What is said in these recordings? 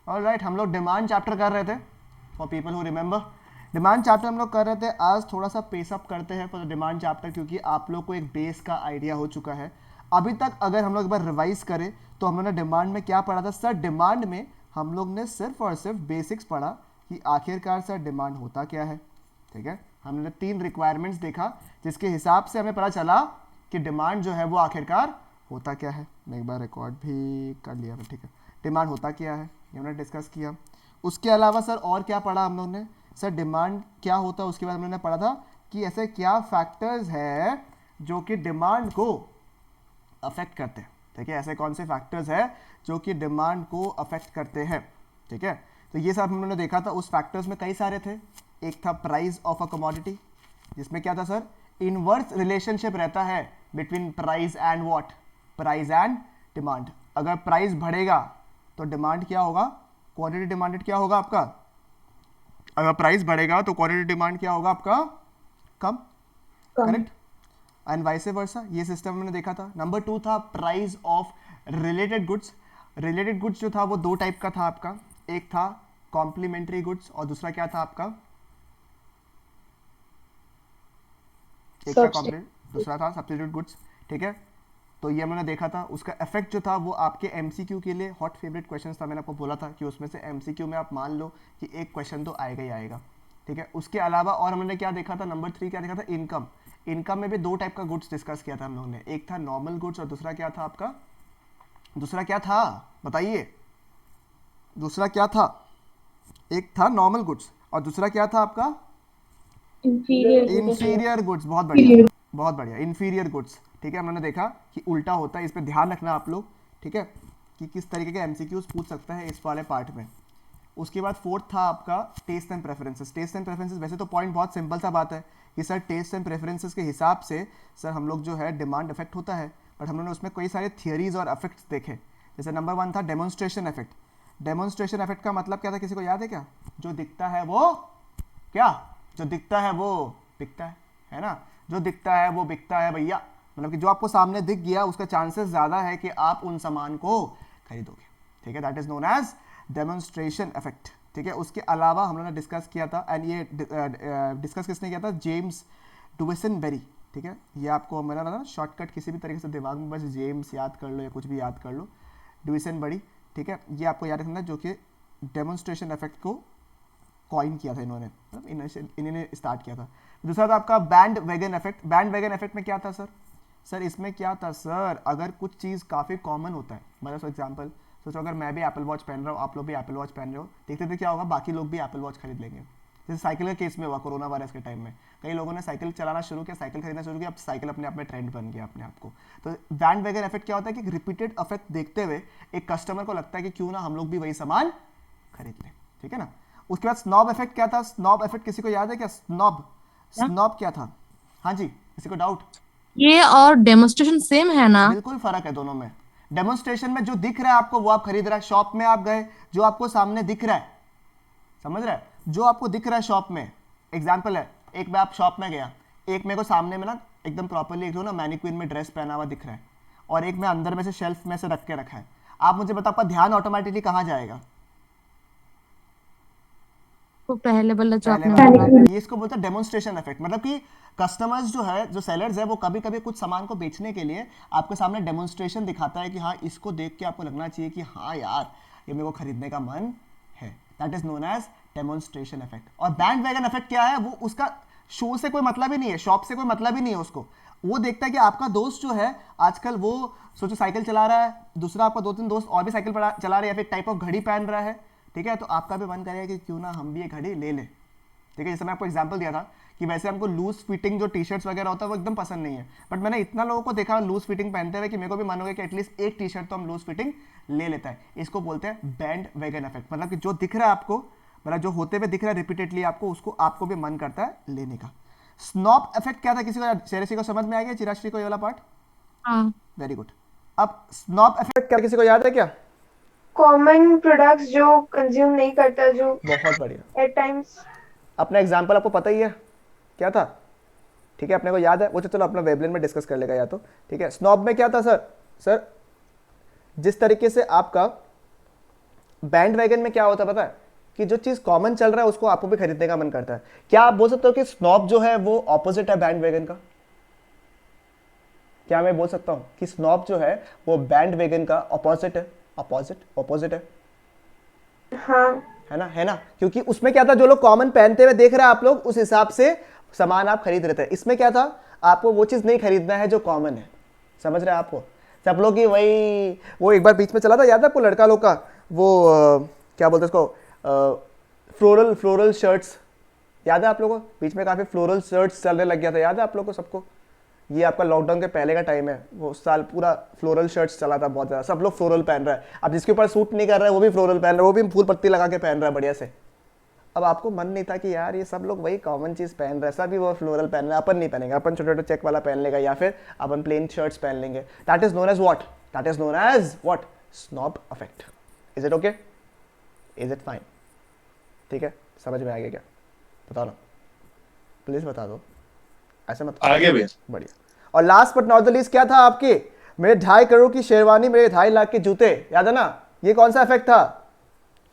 Alright, हम लोग demand chapter कर रहे थे for people who remember. Demand chapter हम लोग कर रहे थे। आज थोड़ा सा पेस अप करते हैं फॉर द डिमांड चैप्टर, क्योंकि आप लोग को एक बेस का आइडिया हो चुका है। अभी तक अगर हम लोग एक बार रिवाइज करें तो हम लोग ने डिमांड में क्या पढ़ा था सर? डिमांड में हम लोग ने सिर्फ और सिर्फ बेसिक्स पढ़ा कि आखिरकार सर डिमांड होता क्या है। ठीक है, हमने 3 रिक्वायरमेंट्स देखा जिसके हिसाब से हमें पता चला कि डिमांड जो है वो आखिरकार होता क्या है। मैं एक बार रिकॉर्ड भी कर लिया। ठीक है, डिमांड होता क्या है ये हमने डिस्कस किया। उसके अलावा सर और क्या पढ़ा हम लोग ने? सर डिमांड क्या होता है उसके बाद हम लोग ने पढ़ा था कि ऐसे क्या फैक्टर्स है जो कि डिमांड को अफेक्ट करते हैं। ठीक है, ऐसे कौन से फैक्टर्स है जो कि डिमांड को अफेक्ट करते हैं। ठीक है, तो ये सब हम लोगों ने देखा था। उस फैक्टर्स में कई सारे थे। एक था प्राइस ऑफ अ कमोडिटी, जिसमें क्या था सर? इनवर्स रिलेशनशिप रहता है between price and what? Price and demand. अगर प्राइस बढ़ेगा तो डिमांड क्या होगा? क्वांटिटी डिमांडेड क्या होगा आपका? अगर प्राइस बढ़ेगा तो क्वांटिटी डिमांड क्या होगा आपका? कम। करेक्ट। एंड वाइस वर्सा, ये सिस्टम हमने देखा था। नंबर 2 था price of related goods. Related goods जो था वो 2 टाइप का था आपका। एक था कॉम्प्लीमेंट्री गुड्स और दूसरा क्या था आपका? एक था कॉम्प्लीमेंट, दूसरा था सब्स्टिट्यूट गुड्स। ठीक है, तो ये हमने देखा था। उसका इफेक्ट जो था वो आपके एमसीक्यू के लिए हॉट फेवरेट क्वेश्चन था। मैंने आपको बोला था कि उसमें से एमसीक्यू में आप मान लो कि एक क्वेश्चन तो आएगा ही आएगा। ठीक है, उसके अलावा और हमने क्या देखा था? नंबर 3 क्या देखा था? इनकम। इनकम में भी 2 टाइप का गुड्स डिस्कस किया था हम लोगों ने। एक था नॉर्मल गुड्स और दूसरा क्या था आपका? दूसरा क्या था बताइए? दूसरा क्या था? एक था नॉर्मल गुड्स और दूसरा क्या था आपका? Inferior goods. बहुत बढ़िया, बहुत बढ़िया, इंफीरियर गुड्स। ठीक है, हमने देखा कि उल्टा होता है। इस पर ध्यान रखना आप लोग। ठीक है, कि किस तरीके के एमसीक्यूज पूछ सकता है इस वाले पार्ट में। उसके बाद 4th था आपका taste and preferences. Taste and preferences वैसे तो पॉइंट बहुत सिंपल सा बात है कि सर टेस्ट एंड प्रेफरेंसेस के हिसाब से सर हम लोग जो है डिमांड इफेक्ट होता है, बट हम लोगों ने उसमें कई सारे थियरीज और इफेक्ट्स देखे। जैसे नंबर 1 था डेमोन्स्ट्रेशन इफेक्ट। डेमोन्स्ट्रेशन इफेक्ट का मतलब क्या था? किसी को याद है क्या? जो दिखता है वो क्या? जो दिखता है वो बिकता है ना? जो दिखता है वो बिकता है भैया। मतलब कि जो आपको सामने दिख गया उसका चांसेस ज़्यादा है कि आप उन सामान को खरीदोगे। ठीक है, that is known as demonstration effect. ठीक है, उसके अलावा हम लोगों ने डिस्कस किया था, एंड ये डिस्कस किसने किया था? जेम्स डुइसनबेरी। ठीक है, ये आपको मैंने ना शॉर्टकट किसी भी तरीके से दिमाग में बस जेम्स याद कर लो या कुछ भी याद कर लो, डुइसनबेरी। ठीक है, ये आपको याद रखना जो कि डेमोन्स्ट्रेशन इफेक्ट को कॉइन किया था इन्होंने, मतलब इन्होंने स्टार्ट किया था। दूसरा था आपका band wagon effect. Band wagon effect में क्या था सर? सर इसमें क्या था सर? अगर कुछ चीज़ काफ़ी कॉमन होता है, मतलब फॉर एग्जांपल सोचो अगर मैं भी एप्पल वॉच पहन रहा हूँ, आप लोग भी एप्पल वॉच पहन रहे हो, देखते देखते क्या होगा, बाकी लोग भी एप्पल वॉच खरीद लेंगे। जैसे साइकिल के केस में हुआ कोरोना वायरस के टाइम में, कई लोगों ने साइकिल चलाना शुरू किया, साइकिल खरीदना शुरू किया, अब साइकिल अपने आप में ट्रेंड बन गया अपने आप को। तो बैंड वैगन इफेक्ट क्या होता है कि रिपीटेड इफेक्ट देखते हुए एक कस्टमर को लगता है कि क्यों ना हम लोग भी वही सामान खरीद लें। ठीक है ना? उसके बाद स्नॉब इफेक्ट क्या था? स्नॉब इफेक्ट किसी को याद है क्या? स्नॉब, स्नॉब क्या था? हाँ जी, किसी को डाउट? ये और डेमोन्स्ट्रेशन सेम है ना? बिल्कुल फर्क है दोनों में। डेमोन्स्ट्रेशन में जो दिख रहा है आपको वो आप खरीद रहा है। शॉप में आप गए, जो आपको सामने दिख रहा है, समझ रहे हैं? जो आपको दिख रहा है शॉप में, एग्जाम्पल है, एक बार आप शॉप में गया, एक मेरे को सामने में ना एकदम प्रॉपरली एक ना मैनिक्विन में ड्रेस पहना हुआ दिख रहा है, और एक मैं अंदर में से शेल्फ में से रख के रखा है। आप मुझे बताओ आपका ध्यान ऑटोमेटिकली कहाँ जाएगा? वो पहले वाला जो पहले आपने वाले बोला। पे। ये इसको बोलते हैं डेमोन्स्ट्रेशन इफेक्ट। मतलब कि कस्टमर्स जो है, जो सेलर्स है, वो कभी कभी कुछ सामान को बेचने के लिए आपके सामने डेमोन्स्ट्रेशन दिखाता है कि हाँ इसको देख के आपको लगना चाहिए कि हाँ यार ये मेरे को खरीदने का मन है। That is known as demonstration effect. और बैंड वैगन इफेक्ट क्या है? वो उसका शो से कोई मतलब ही नहीं है, शॉप से कोई मतलब ही नहीं है उसको। वो देखता है कि आपका दोस्त जो है आजकल वो सोचो साइकिल चला रहा है, दूसरा आपका 2-3 दोस्त और भी साइकिल चला रहे हैं, या फिर टाइप ऑफ घड़ी पहन रहा है। ठीक है, तो आपका भी मन करेगा कि क्यों ना हम भी ये घड़ी ले लें। ठीक है, जैसे मैं आपको एग्जांपल दिया था कि वैसे हमको लूज फिटिंग जो टी शर्ट्स वगैरह होता है वो एकदम पसंद नहीं है, बट मैंने इतना लोगों को देखा लूज फिटिंग पहनते हुए कि मेरे को भी मन हो गया कि एटलीस्ट एक टी शर्ट तो हम लूज फिटिंग ले लेता है। इसको बोलते हैं बैंड वैगन इफेक्ट। मतलब कि जो दिख रहा है आपको, मतलब जो होते हुए दिख रहा है रिपीटेडली आपको, उसको आपको भी मन करता है लेने का। स्नॉप इफेक्ट क्या था? किसी को शेरसी को समझ में आ गया? चिराश्री को ये वाला पार्ट? हाँ। Very good. अब स्नॉप इफेक्ट क्या, किसी को याद है क्या? कॉमन प्रोडक्ट्स जो कंज्यूम नहीं करता, जो बहुत बढ़िया। Eight times. अपना एग्जाम्पल आपको पता ही है क्या था? ठीक है, अपने को याद है वो, तो चलो अपना वेबलेन में डिस्कस कर लेगा या तो। ठीक है, स्नॉब में क्या था सर? सर जिस तरीके से आपका बैंड वैगन में क्या होता है पता है, कि जो चीज़ कॉमन चल रहा है उसको आपको भी खरीदने का मन करता है। क्या आप बोल सकते हो कि स्नॉब जो है वो ऑपोजिट है बैंड वैगन का? क्या मैं बोल सकता हूँ कि स्नॉब जो है वो बैंड वैगन का ऑपोजिट है? ऑपोजिट है, हाँ है ना? क्योंकि उसमें क्या था, जो लोग कॉमन पहनते हुए देख रहे हैं आप लोग, उस हिसाब से सामान आप खरीद रहे थे। इसमें क्या था, आपको वो चीज़ नहीं खरीदना है जो कॉमन है। समझ रहे हैं आपको सब लोग? की वही वो एक बार बीच में चला था, याद है आपको, लड़का लोग का वो क्या बोलते हैं उसको, फ्लोरल शर्ट्स, याद है आप लोगों को? बीच में काफ़ी फ्लोरल शर्ट्स चलने लग गया था, याद है आप लोगों को सबको? ये आपका लॉकडाउन के पहले का टाइम है, वो साल पूरा फ्लोरल शर्ट्स चला था बहुत ज़्यादा, सब लोग फ्लोरल पहन रहा है। अब जिसके ऊपर सूट नहीं कर रहा है वो भी फ्लोरल पहन रहा है, वो भी फूल पत्ती लगा के पहन रहा है बढ़िया से। अब आपको मन नहीं था कि यार ये सब लोग वही कॉमन चीज़ पहन रहे हैं, सभी वो फ्लोरल पहन रहे हैं, अपन नहीं पहनेंगे, अपन छोटे छोटे चेक वाला पहन लेगा, या फिर अपन प्लेन शर्ट्स पहन लेंगे। That is known as what? That is known as what? Snob effect. Is it okay? Is it fine? ठीक है, समझ में आ गया क्या? बताओ ना, प्लीज बता दो, ऐसे मत आगे भी बढ़िया। और last but not the least क्या था आपके, मेरे 2.5 करोड़ की शेरवानी, मेरे 2.5 लाख के जूते, याद है ना? ये कौन सा इफेक्ट था?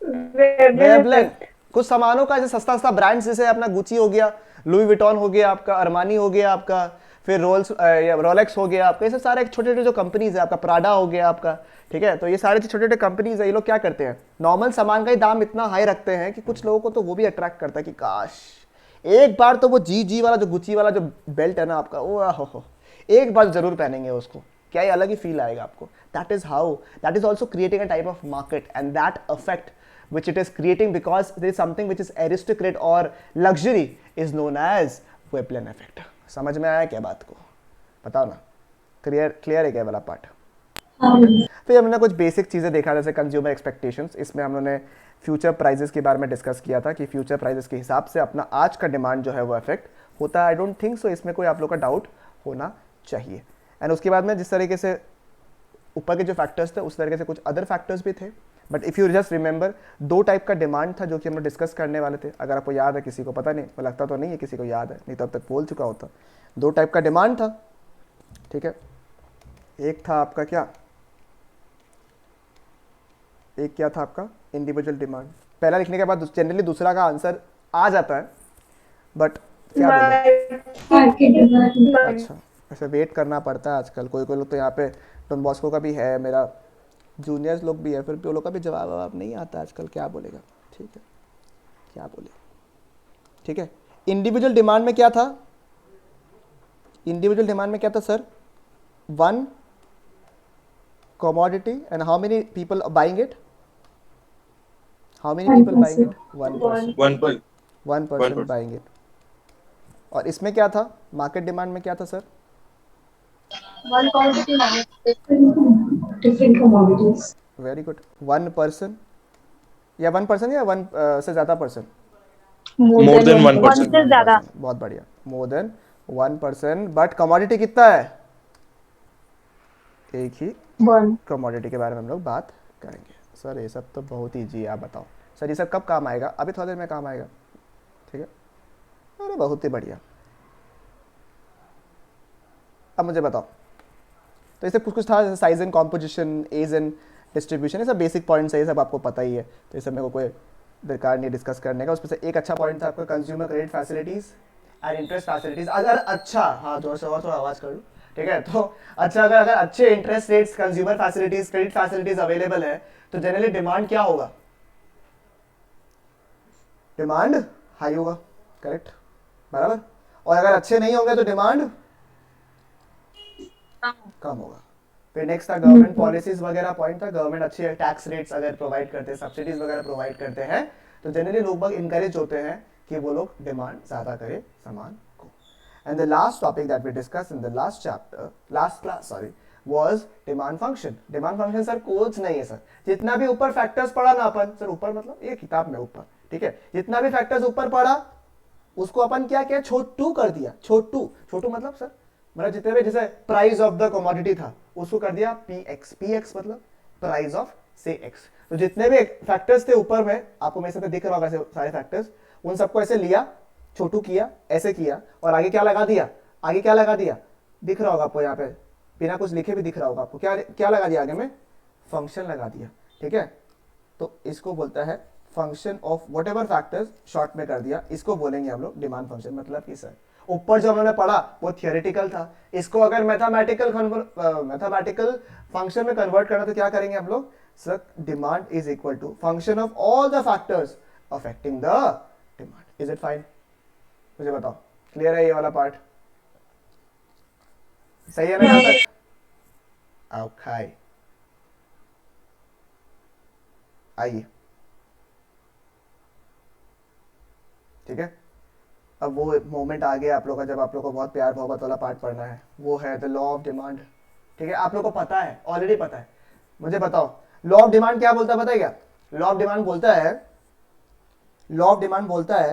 वेवलेन। कुछ सामानों का, जैसे सस्ता ब्रांड्स, जैसे अपना गुची हो गया, लुई विटॉन हो गया आपका, अरमानी हो गया आपका, फिर रोलेक्स हो गया आपका, ये सब सारे छोटे छोटे जो कंपनीज है, आपका प्राडा हो गया आपका, ठीक है? तो ये सारे छोटे छोटे कंपनीज है, ये लोग क्या करते हैं, नॉर्मल सामान का ही दाम इतना हाई रखते हैं कि कुछ लोगों को तो वो भी अट्रैक्ट करता है कि काश एक बार तो वो जी वाला, जो गुची वाला जो बेल्ट है ना आपका, वो हो एक बार जरूर पहनेंगे उसको, क्या ये अलग ही फील आएगा आपको। That is how, that is also creating a type of market, and that affect which it is creating because there is something which is aristocrat or luxury is known as Veblen effect। समझ में आया क्या बात को? बताओ ना, clear है क्या वाला पार्ट? फिर हमने कुछ बेसिक चीज़ें देखा, जैसे कंज्यूमर एक्सपेक्टेशंस। इसमें हमने फ्यूचर प्राइजेस के बारे में डिस्कस किया था कि फ्यूचर प्राइजेस के हिसाब से अपना आज का डिमांड जो है वो इफेक्ट होता है। आई डोंट थिंक सो इसमें कोई आप लोग का डाउट होना चाहिए। एंड उसके बाद में जिस तरीके से ऊपर के जो फैक्टर्स थे, उस तरीके से कुछ अदर फैक्टर्स भी थे। But if you just remember, 2 type का डिमांड था जो कि हम लोग डिस्कस करने वाले थे। अगर आपको याद है, किसी को पता नहीं, वो लगता तो नहीं है किसी को याद है, नहीं तो अब तक बोल चुका होता। 2 टाइप का डिमांड था, ठीक है? एक था आपका क्या, एक क्या था आपका इंडिविजुअल डिमांड। पहला लिखने के बाद जनरली दूसरा का आंसर आ जाता है, बट क्या बोले? अच्छा, ऐसे वेट करना पड़ता है आजकल। कोई कोई लोग तो यहाँ पे डॉन बॉस्को का भी है, मेरा जूनियर्स लोग भी है, फिर भी वो लोग का भी जवाब नहीं आता आजकल, क्या बोलेगा? ठीक है, क्या बोले? ठीक है, इंडिविजुअल डिमांड में क्या था? इंडिविजुअल डिमांड में क्या था sir? 1 commodity and how many people are buying it? How many people buying it? 1 person. 1 person buying it. और इसमें क्या था? मार्केट डिमांड में क्या था sir? 1 commodity different commodities। Very good. 1 person या 1 person या 1 से ज़्यादा पर्सन? मोर देन 1 1 से ज्यादा। बहुत बढ़िया, more than 1 person। But commodity कितना है? एक ही कमोडिटी के बारे में हम लोग बात करेंगे। सर ये सब तो बहुत ईजी है, आप बताओ सर ये सब कब काम आएगा? अभी थोड़ी देर में काम आएगा, ठीक है? अरे बहुत ही बढ़िया। अब मुझे बताओ, तो इसे कुछ था, जैसे size and composition, age and distribution, ये सब बेसिक पॉइंट्स है, ये सब आपको पता ही है, तो ये सब मेरे को कोई दरकार नहीं डिस्कस करने का। उसमें से एक अच्छा पॉइंट था आपका consumer credit facilities and interest facilities. अगर अच्छा, हाँ जोर से और थोड़ा आवाज़ कर लो, ठीक है? तो अच्छा, अगर अच्छे interest rates, consumer facilities, credit facilities available है, तो जनरली डिमांड क्या होगा? डिमांड हाई होगा, करेक्ट, बराबर। और अगर अच्छे नहीं होंगे तो डिमांड कम होगा। फिर नेक्स्ट था गवर्नमेंट पॉलिसीज वगैरह पॉइंट था। गवर्नमेंट अच्छे टैक्स रेट्स अगर प्रोवाइड करते हैं, सब्सिडीज वगैरह प्रोवाइड करते हैं, तो जनरली लोग बाग इंकरेज होते हैं कि वो लोग डिमांड ज्यादा करें सामान को। And the last topic that we discuss in the last chapter, last class sorry, was demand function. Demand function sir कुछ नहीं है सर, जितना भी ऊपर फैक्टर्स पढ़ा ना अपन, सर ऊपर मतलब ये किताब में ऊपर, ठीक है? जितना भी फैक्टर्स ऊपर पढ़ा उसको अपन क्या किया, छोटू कर दिया। छोटू मतलब सर, मतलब जितने भी, जैसे प्राइस ऑफ द कमोडिटी था उसको कर दिया px। px मतलब प्राइस ऑफ से x। तो जितने भी फैक्टर्स थे ऊपर में, आपको मेरे साथ दिख रहा होगा सारे फैक्टर्स, उन सबको ऐसे लिया, छोटू किया, ऐसे किया, और आगे क्या लगा दिया? आगे क्या लगा दिया? दिख रहा होगा आपको यहाँ पे, बिना कुछ लिखे भी दिख रहा होगा आपको, क्या लगा दिया आगे में? फंक्शन लगा दिया, ठीक है? तो इसको बोलता है function of what ever factors, short में कर दिया, इसको बोलेंगे हम लोग डिमांड फंक्शन। मतलब कि सर ऊपर जो हमने पढ़ा वो थियोरेटिकल था, इसको अगर मैथमेटिकल फंक्शन में कन्वर्ट करना तो क्या करेंगे हम लोग sir, demand is equal to function of all the factors affecting the demand. Is it fine? मुझे बताओ, क्लियर है ये वाला पार्ट? सही है ना यहाँ तक? ओके, आइए, ठीक है। अब वो मोमेंट आ गया आप लोग का जब आप लोग को बहुत प्यार मोहब्बत वाला पार्ट पढ़ना है, वो है द लॉ ऑफ डिमांड। ठीक है, आप लोग को पता है, ऑलरेडी पता है। मुझे बताओ लॉ ऑफ डिमांड क्या बोलता है, पता है क्या? लॉ ऑफ डिमांड बोलता है, लॉ ऑफ डिमांड बोलता है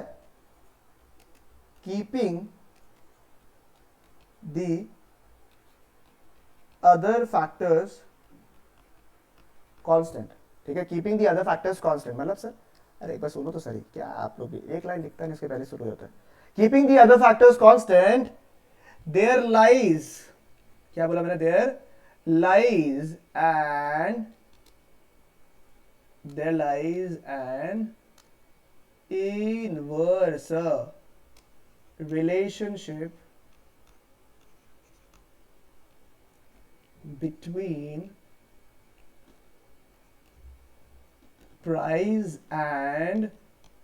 keeping the other factors constant. ठीक है, keeping the other factors constant मतलब सर, अरे एक बार सुनो तो सही, क्या आप लोग भी एक लाइन लिखता है इसके पहले शुरू हो जाता है। Keeping the other factors constant there lies, क्या बोला मैंने, there lies an inverse relationship between price and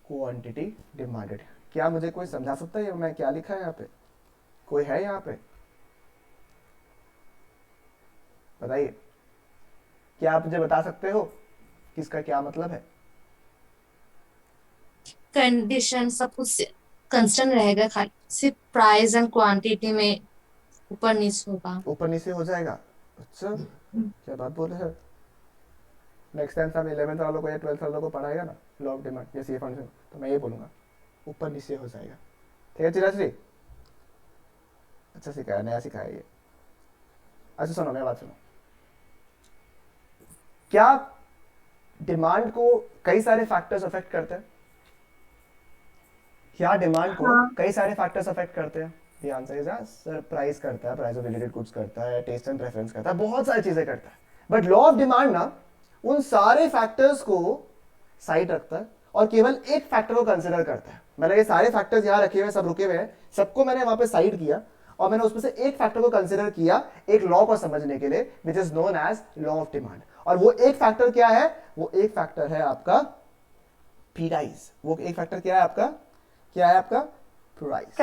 quantity demanded। क्या मुझे कोई समझा सकता है मैं क्या लिखा है यहाँ पे? कोई है यहाँ पे? बताइए, क्या आप मुझे बता सकते हो कि इसका क्या मतलब है? कंडीशन सब कुछ कांस्टेंट रहेगा, खाली सिर्फ प्राइस एंड क्वांटिटी में ऊपर नीचे होगा। ऊपर नीचे हो जाएगा? अच्छा, क्या बात बोले सर। नेक्स्ट टाइम हम 11th वालों को या 12th वालों को पढ़ाएगा ना लॉ ऑफ डिमांड जैसे ये फंक्शन, तो मैं ये बोलूंगा ऊपर नीचे हो जाएगा। ठीक है चिराश्री, अच्छा सिखाया, नया सिखाया ये। अच्छा सुनो मेरी बात सुनो, क्या डिमांड को कई सारे फैक्टर्स अफेक्ट करते हैं? क्या डिमांड को कई सारे फैक्टर्स अफेक्ट करते हैं? The answer is sir, price करता है, प्राइस ऑफ रिलेटेड गुड्स करता है, टेस्ट एंड प्रेफरेंस करता है, बहुत सारी चीजें करता है। बट लॉ ऑफ डिमांड ना उन सारे फैक्टर्स को साइड रखता है और केवल एक फैक्टर को कंसिडर करता है। मैंने ये सारे फैक्टर्स यहाँ रखे हुए, सब रुके हुए हैं, सबको मैंने वहां पे साइड किया और मैंने उसमें से एक फैक्टर को कंसिडर किया एक लॉ को समझने के लिए, which is known as law of demand. और वो एक फैक्टर क्या है? वो एक फैक्टर है आपका प्राइस। वो एक फैक्टर क्या है आपका? क्या है आपका? प्राइस।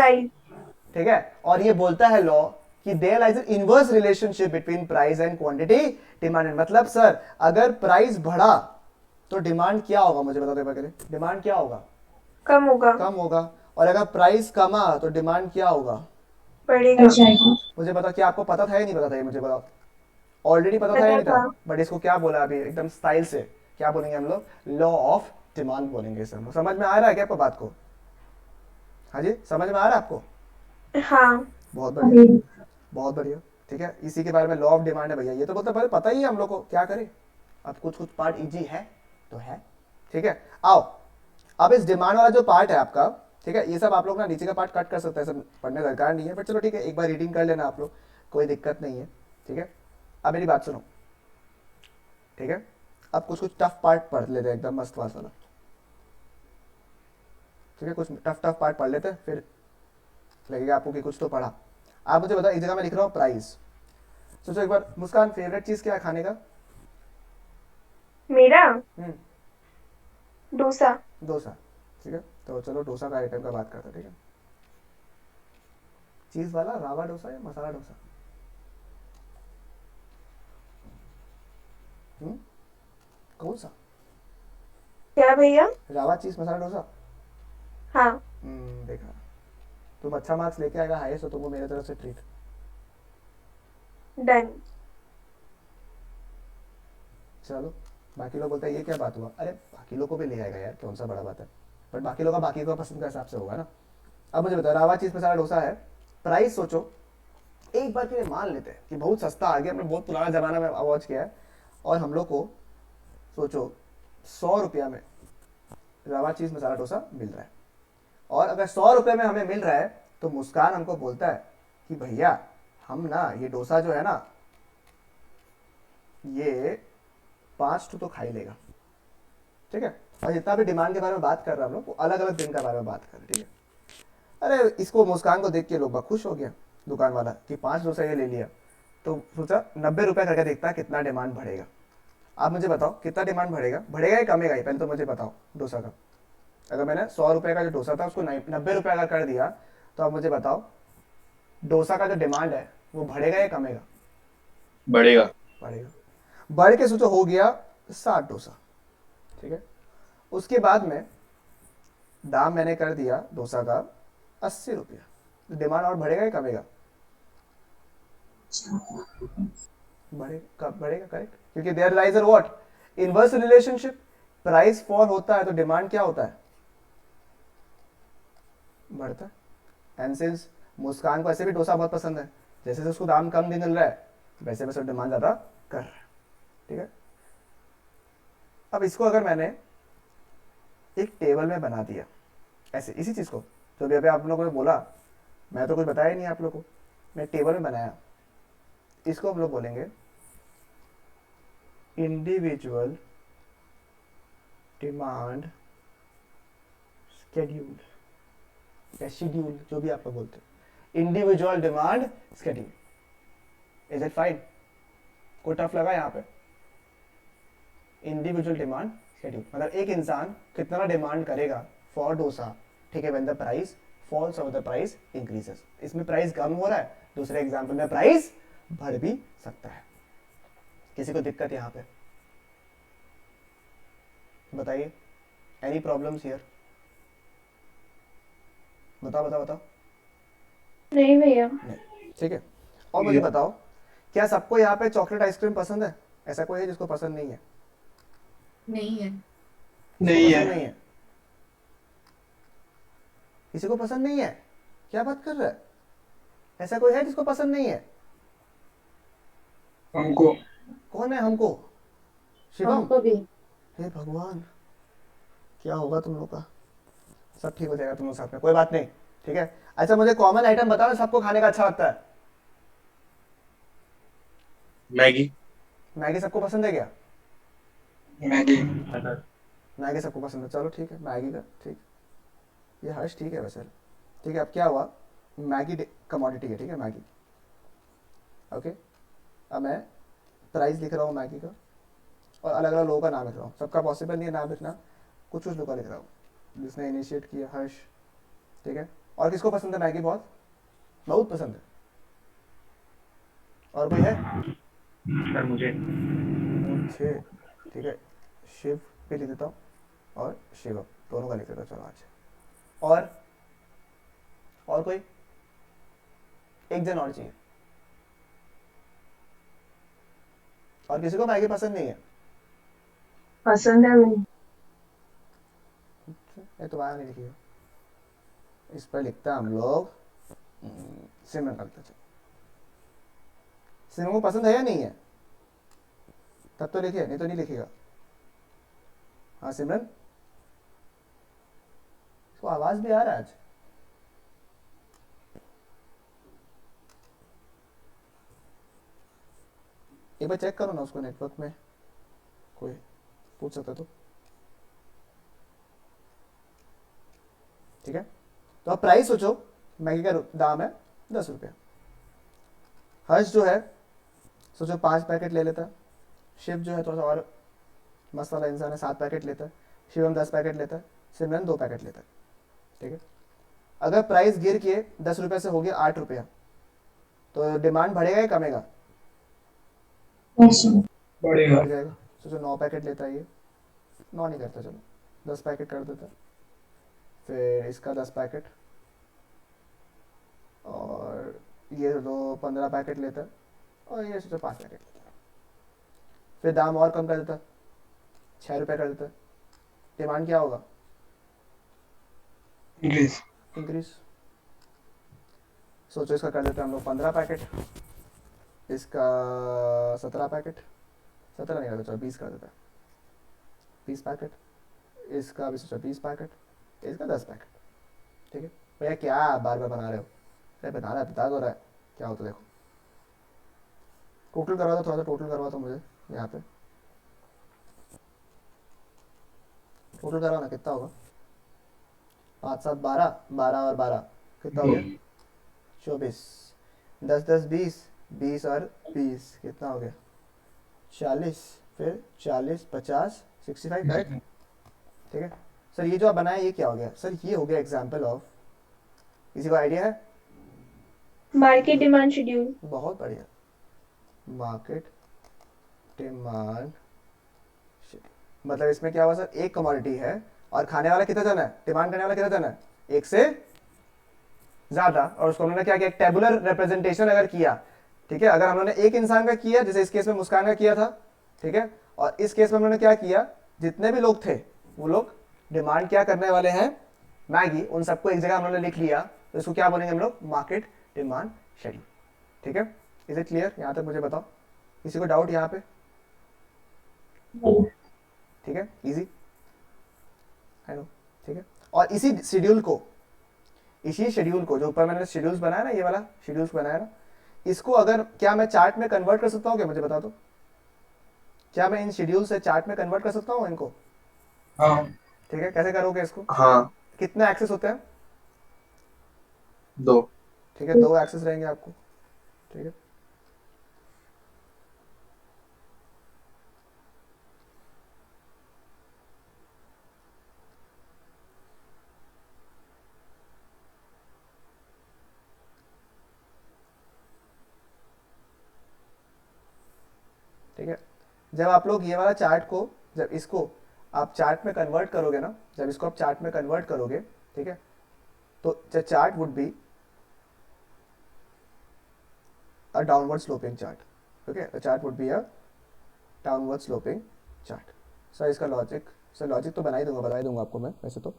ठीक है, और ये बोलता है लॉ कि there lies an inverse relationship between price and quantity demand. मतलब सर अगर प्राइस बढ़ा तो डिमांड क्या होगा? मुझे बता दो, डिमांड क्या होगा? कम होगा। कम होगा। और अगर प्राइस कमा तो डिमांड क्या होगा? बढ़ेगा। मुझे बता, क्या आपको पता था या नहीं पता था ये? मुझे बताओ, ऑलरेडी पता था या नहीं था? बट इसको क्या बोला अभी एकदम स्टाइल से, क्या बोलेंगे हम लोग? लॉ ऑफ डिमांड बोलेंगे। सर समझ में आ रहा है क्या आपको बात को? हाँ जी, समझ में आ रहा है आपको? हाँ, बहुत बढ़िया, बहुत बढ़िया। ठीक है, इसी के बारे में लॉ ऑफ डिमांड है भैया। ये तो बोलते पता ही है हम लोग को, क्या करें अब, कुछ कुछ पार्ट इजी है तो है। ठीक है, आओ अब इस डिमांड वाला जो पार्ट है आपका, ठीक है, ये सब आप लोग ना नीचे का पार्ट कट कर सकते हैं, सब पढ़ने दरकार नहीं है, बट चलो ठीक है, एक बार रीडिंग कर लेना आप लोग, कोई दिक्कत नहीं है। ठीक है, अब मेरी बात सुनो, ठीक है, अब कुछ कुछ टफ पार्ट पढ़ लेते हैं, एकदम मस्त वाला। ठीक है, कुछ टफ पार्ट पढ़ लेते हैं, फिर लगेगा आपको कि कुछ तो पढ़ा। आप मुझे बताओ, एक जगह मैं लिख रहा हूँ प्राइस। सोचो एक बार, मुस्कान फेवरेट चीज क्या है खाने का? मेरा डोसा। डोसा। ठीक है, तो चलो डोसा का आइटम का बात करते हैं। ठीक है, चीज वाला रावा डोसा या मसाला डोसा? कौन सा? क्या भैया? रावा चीज मसाला डोसा। हाँ। देखा, तुम अच्छा मार्क्स लेके आएगा हाईएस्ट, तो तुमको मेरे तरफ से ट्रीट। डन। चलो, बाकी लोग बोलते हैं ये क्या बात हुआ? अरे बाकी लोग को भी ले आएगा यार, कौन सा बड़ा बात है, बट बाकी लोग का बाकी को पसंद का हिसाब से होगा ना। अब मुझे बताओ, रावा चीज मसाला डोसा है, प्राइस सोचो, एक बार के लिए मान लेते हैं कि बहुत सस्ता आ गया, हमने बहुत पुराना जमाना में वॉच किया है, और हम लोग को सोचो 100 रुपया में रावा चीज मसाला डोसा मिल रहा है। और अगर 100 रुपये में हमें मिल रहा है तो मुस्कान हमको बोलता है कि भैया हम ना ये डोसा जो है ना, ये 5 तो खा ही लेगा। ठीक है। और जितना भी डिमांड के बारे में बात कर रहे हैं हम लोग, वो अलग अलग दिन के बारे में बात कर रहे हैं, ठीक है। अरे इसको मुस्कान को देख के लोग खुश हो गया दुकान वाला कि 5 डोसा ये ले लिया, तो सोचा 90 रुपये करके देखता है कितना डिमांड बढ़ेगा। आप मुझे बताओ कितना डिमांड बढ़ेगा, बढ़ेगा या कमेगा, ये पहले तो मुझे बताओ डोसा का। अगर मैंने 100 रुपये का जो डोसा था उसको 90 रुपये अगर कर दिया, तो आप मुझे बताओ डोसा का जो डिमांड है वो बढ़ेगा या कमेगा? बढ़ेगा। बढ़ेगा। बढ़ के सोचो हो गया 60 डोसा, ठीक है। उसके बाद में दाम मैंने कर दिया डोसा का 80 रुपया, डिमांड और बढ़ेगा या कमेगा? बढ़ेगा, कब बढ़ेगा? करेक्ट, क्योंकि there lies a what, inverse relationship. Price fall होता है तो डिमांड क्या होता है? बढ़ता है। एंड सिंस मुस्कान को ऐसे भी डोसा बहुत पसंद है, जैसे जैसे उसको दाम कम मिल रहा है वैसे वैसे डिमांड ज़्यादा कर रहा है, ठीक है। अब इसको अगर मैंने एक टेबल में बना दिया ऐसे, इसी चीज़ को जो भी अभी आप लोगों ने बोला, मैं तो कुछ बताया ही नहीं आप लोगों को, मैं टेबल में बनाया, इसको हम लोग बोलेंगे इंडिविजुअल डिमांड शेड्यूल या शेड्यूल, जो भी आप लोग बोलते हो, individual demand schedule. Is it fine? कोई टफ लगा यहाँ पे? इंडिविजुअल डिमांड शेड्यूल मतलब एक इंसान कितना डिमांड करेगा फॉर डोसा, ठीक है, व्हेन द प्राइस फॉल्स और द प्राइस इंक्रीजेस। इसमें प्राइस कम हो रहा है, दूसरे एग्जांपल में प्राइस बढ़ भी सकता है। किसी को दिक्कत यहाँ पे? बताइए, एनी प्रॉब्लम्स हियर? बताओ बताओ बताओ। नहीं भैया। नहीं, ठीक है। और मुझे बताओ, क्या सबको यहाँ पे चॉकलेट आइसक्रीम पसंद है? ऐसा कोई है जिसको पसंद नहीं है? नहीं है। नहीं पसंद है। नहीं है? किसी को पसंद नहीं है? क्या बात कर रहा है? ऐसा कोई है जिसको पसंद नहीं है? हमको। कौन है हमको? शिवम? हमको भी। हे भगवान, क्या होगा तुम लोग का? सब ठीक हो जाएगा तुम लोग साथ में, कोई बात नहीं, ठीक है। अच्छा मुझे कॉमन आइटम बताओ सबको खाने का अच्छा लगता है। मैगी। मैगी सबको पसंद है क्या? मैगी। मैगी सबको पसंद है, चलो ठीक है, मैगी का ठीक। ये हर्ष ठीक है वैसे, ठीक है। अब क्या हुआ, मैगी कमोडिटी है, ठीक है, मैगी, ओके। अब मैं प्राइस लिख रहा हूँ मैगी का, और अलग अलग लोगों का नाम लिख रहा हूँ, सबका पॉसिबल नहीं है नाम लिखना, कुछ कुछ लोगों का लिख रहा हूँ। जिसने इनिशिएट किया हर्ष, ठीक है। और किसको पसंद है मैगी? बहुत बहुत पसंद है। और कोई है? सर मुझे। मुझे, ठीक है, शिव पे लिख देता हूँ और शिवम दोनों का लिख देता हूँ, चलो आज। और कोई? एक जन और चाहिए। और किसी को मैगी पसंद नहीं है? पसंद है मुझे। ये तो आया नहीं लिखिएगा, इस पर लिखता हम लोग सिमरन करते चलो। सिमरन को पसंद है या नहीं है? तब तो लिखिए, नहीं तो नहीं लिखिएगा। हाँ सिमरन, तो आवाज भी आ रहा है आज। एक बार चेक करो ना उसको, नेटवर्क में कोई पूछ सकता तो, ठीक है। तो अब प्राइस सोचो, मैगी का दाम है 10 रुपया। हर्ष जो है सोचो 5 पैकेट ले लेता है। शिव जो है थोड़ा सा और मस्त वाला इंसान है, 7 पैकेट लेता है। शिवम 10 पैकेट लेता है। सिमरन 2 पैकेट लेता है, ठीक है। अगर प्राइस गिर के 10 रुपये से हो गया 8 रुपया, तो डिमांड बढ़ेगा या कमेगा? बढ़ेगा। बढ़ जाएगा। सोचो 9 पैकेट लेता है ये, 9 नहीं करता, चलो 10 पैकेट कर देता है। फिर इसका 10 पैकेट, और ये तो 15 पैकेट लेता है, और ये सोचो 5 पैकेट लेता है। फिर दाम और कम कर देता है, 6 रुपये कर देता है। डिमांड क्या होगा? इंग्लिश। इंक्रीज। सोचो इसका कर देते हैं हम लोग 15 पैकेट, इसका 17 पैकेट, 17 नहीं करता, चलो 20 कर देता है, 20 पैकेट। इसका भी सोचो 20 पैकेट, इसका 10 पैकेट, ठीक है। भैया क्या बार बार बना रहे हो? अरे बता रहा है, बता दो रहा है क्या होता है, देखो टोटल करवा दो, थोड़ा सा टोटल करवा दो मुझे यहाँ पे। टोटल करो ना, कितना होगा? 5 7 12, 12 और 12 कितना हो गया? 24। 10 10 20, 20 और 20 कितना हो गया? 40। फिर 40 50 65, करेक्ट? ठीक है सर, ये जो आप बनाए ये क्या हो गया सर? ये हो गया एग्जाम्पल ऑफ, किसी को आइडिया है? Market demand schedule. बहुत बढ़िया, मार्केट डिमांड। मतलब इसमें क्या हुआ सर, एक कमोडिटी है और खाने वाला कितना जन है, डिमांड करने वाला कितना जन है? एक से ज्यादा, और उसको हमने क्या किया, एक टेबुलर रिप्रेजेंटेशन अगर किया, ठीक है, अगर हम लोगों ने एक इंसान का किया, जैसे इस केस में मुस्कान का किया था, ठीक है, और इस केस में हम लोगों ने क्या किया, जितने भी लोग थे वो लोग डिमांड क्या करने वाले हैं, मैगी, उन सबको एक जगह हम लोगों ने लिख लिया, तो इसको क्या बोलेंगे हम लोग, मार्केट डिमांड शेड्यूल। ठीक है, इज इट क्लियर? यहाँ तक मुझे बताओ, किसी को डाउट यहाँ पे? ठीक है, इजी, आई नो। ठीक है, और इसी शेड्यूल को जो ऊपर मैंने शेड्यूल्स बनाया ना, ये वाला शेड्यूल्स बनाया ना, इसको अगर क्या मैं चार्ट में कन्वर्ट कर सकता हूँ क्या, मुझे बता दो, क्या मैं इन शेड्यूल से चार्ट में कन्वर्ट कर सकता हूँ इनको? हाँ। ठीक है, कैसे करोगे इसको? हाँ। कितने एक्सेस होते हैं? 2। ठीक है, 2 एक्सेस रहेंगे आपको। ठीक है, ठीक है, जब आप लोग ये वाला चार्ट को, जब इसको आप चार्ट में कन्वर्ट करोगे ना, जब इसको आप चार्ट में कन्वर्ट करोगे, ठीक है, तो the chart would be a downward sloping chart. Okay, the chart would be a downward sloping chart. Sir इसका लॉजिक, सर लॉजिक तो बता ही दूंगा आपको मैं वैसे तो,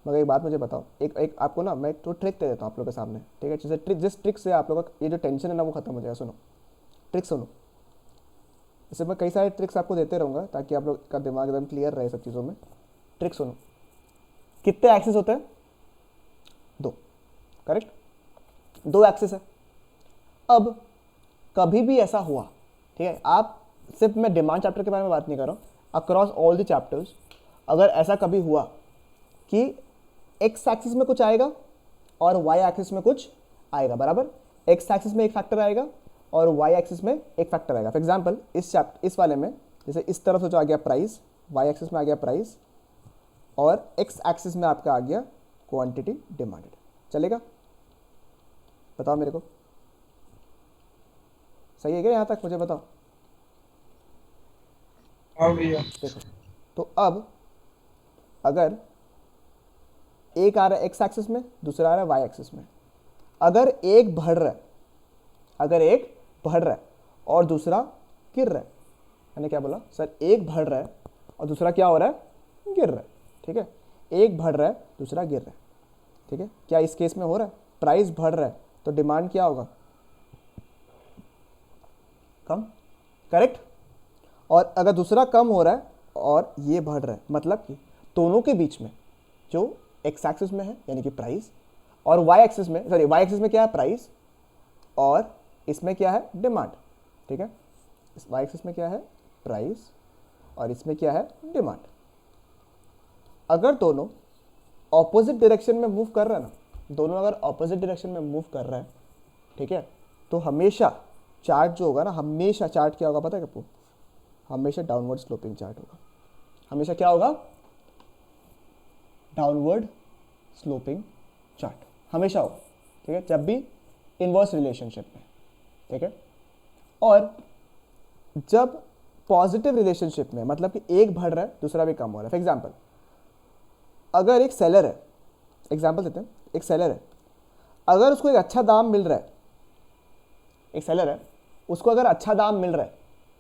मगर एक बात मुझे बताओ, एक आपको ना मैं तो ट्रिक दे देता हूँ आप लोगों के सामने। ठीक है, जैसे जिस ट्रिक से आप लोगों का ये जो टेंशन है ना वो खत्म हो जाएगा। सुनो ट्रिक, सुनो, इससे मैं कई सारे ट्रिक्स आपको देते रहूँगा ताकि आप लोग का दिमाग एकदम क्लियर रहे सब चीज़ों में। ट्रिक सुनो, कितने एक्सेस होते हैं? 2, करेक्ट, 2 एक्सेस है। अब कभी भी ऐसा हुआ, ठीक है, आप सिर्फ मैं डिमांड चैप्टर के बारे में बात नहीं कर रहा हूँ, अक्रॉस ऑल द चैप्टर्स, अगर ऐसा कभी हुआ कि एक्स एक्सिस में कुछ आएगा और वाई एक्सिस में कुछ आएगा, बराबर, एक्स एक्सिस में एक फैक्टर आएगा और वाई एक्सिस में एक फैक्टर आएगा। फॉर एग्जांपल इस वाले में जैसे इस तरफ से जो आ गया प्राइस, वाई एक्सिस में आ गया प्राइस, और एक्स एक्सिस में आपका आ गया क्वांटिटी डिमांडेड, चलेगा? बताओ मेरे को, सही है क्या यहाँ तक? मुझे बताओ। हाँ भैया। देखो, तो अब अगर एक आ रहा है एक्स एक्सिस में, दूसरा आ रहा है वाई एक्सिस में, अगर एक बढ़ रहा है और दूसरा गिर रहा है, मैंने क्या बोला सर, एक बढ़ रहा है और दूसरा क्या हो रहा है, गिर रहा है। ठीक है, एक बढ़ रहा है दूसरा गिर रहा है। ठीक है, क्या इस केस में हो रहा है? प्राइस बढ़ रहा है तो डिमांड क्या होगा? कम, करेक्ट। और अगर दूसरा कम हो रहा है और ये बढ़ रहा है, मतलब कि दोनों के बीच में जो एक्स एक्सिस में है यानी कि प्राइस, और वाई एक्सिस में, सॉरी वाई एक्सिस में क्या है, प्राइस, और इसमें क्या है, डिमांड। ठीक है, इस वाई एक्सिस में क्या है, प्राइस, और इसमें क्या है, डिमांड। अगर दोनों ऑपोजिट डायरेक्शन में मूव कर रहा है ना, दोनों अगर ऑपोजिट डायरेक्शन में मूव कर रहा है, ठीक है, तो हमेशा चार्ट जो होगा ना, हमेशा चार्ट क्या होगा पता है आपको? हमेशा डाउनवर्ड स्लोपिंग चार्ट होगा। हमेशा क्या होगा? डाउनवर्ड स्लोपिंग चार्ट हमेशा होगा। ठीक है, जब भी इनवर्स रिलेशनशिप में। ठीक है, और जब पॉजिटिव रिलेशनशिप में, मतलब कि एक बढ़ रहा है दूसरा भी कम हो रहा है। फॉर एग्जाम्पल, अगर एक सेलर है, एग्जाम्पल देते हैं, एक सेलर है, अगर उसको एक अच्छा दाम मिल रहा है, एक सेलर है उसको अगर अच्छा दाम मिल रहा है,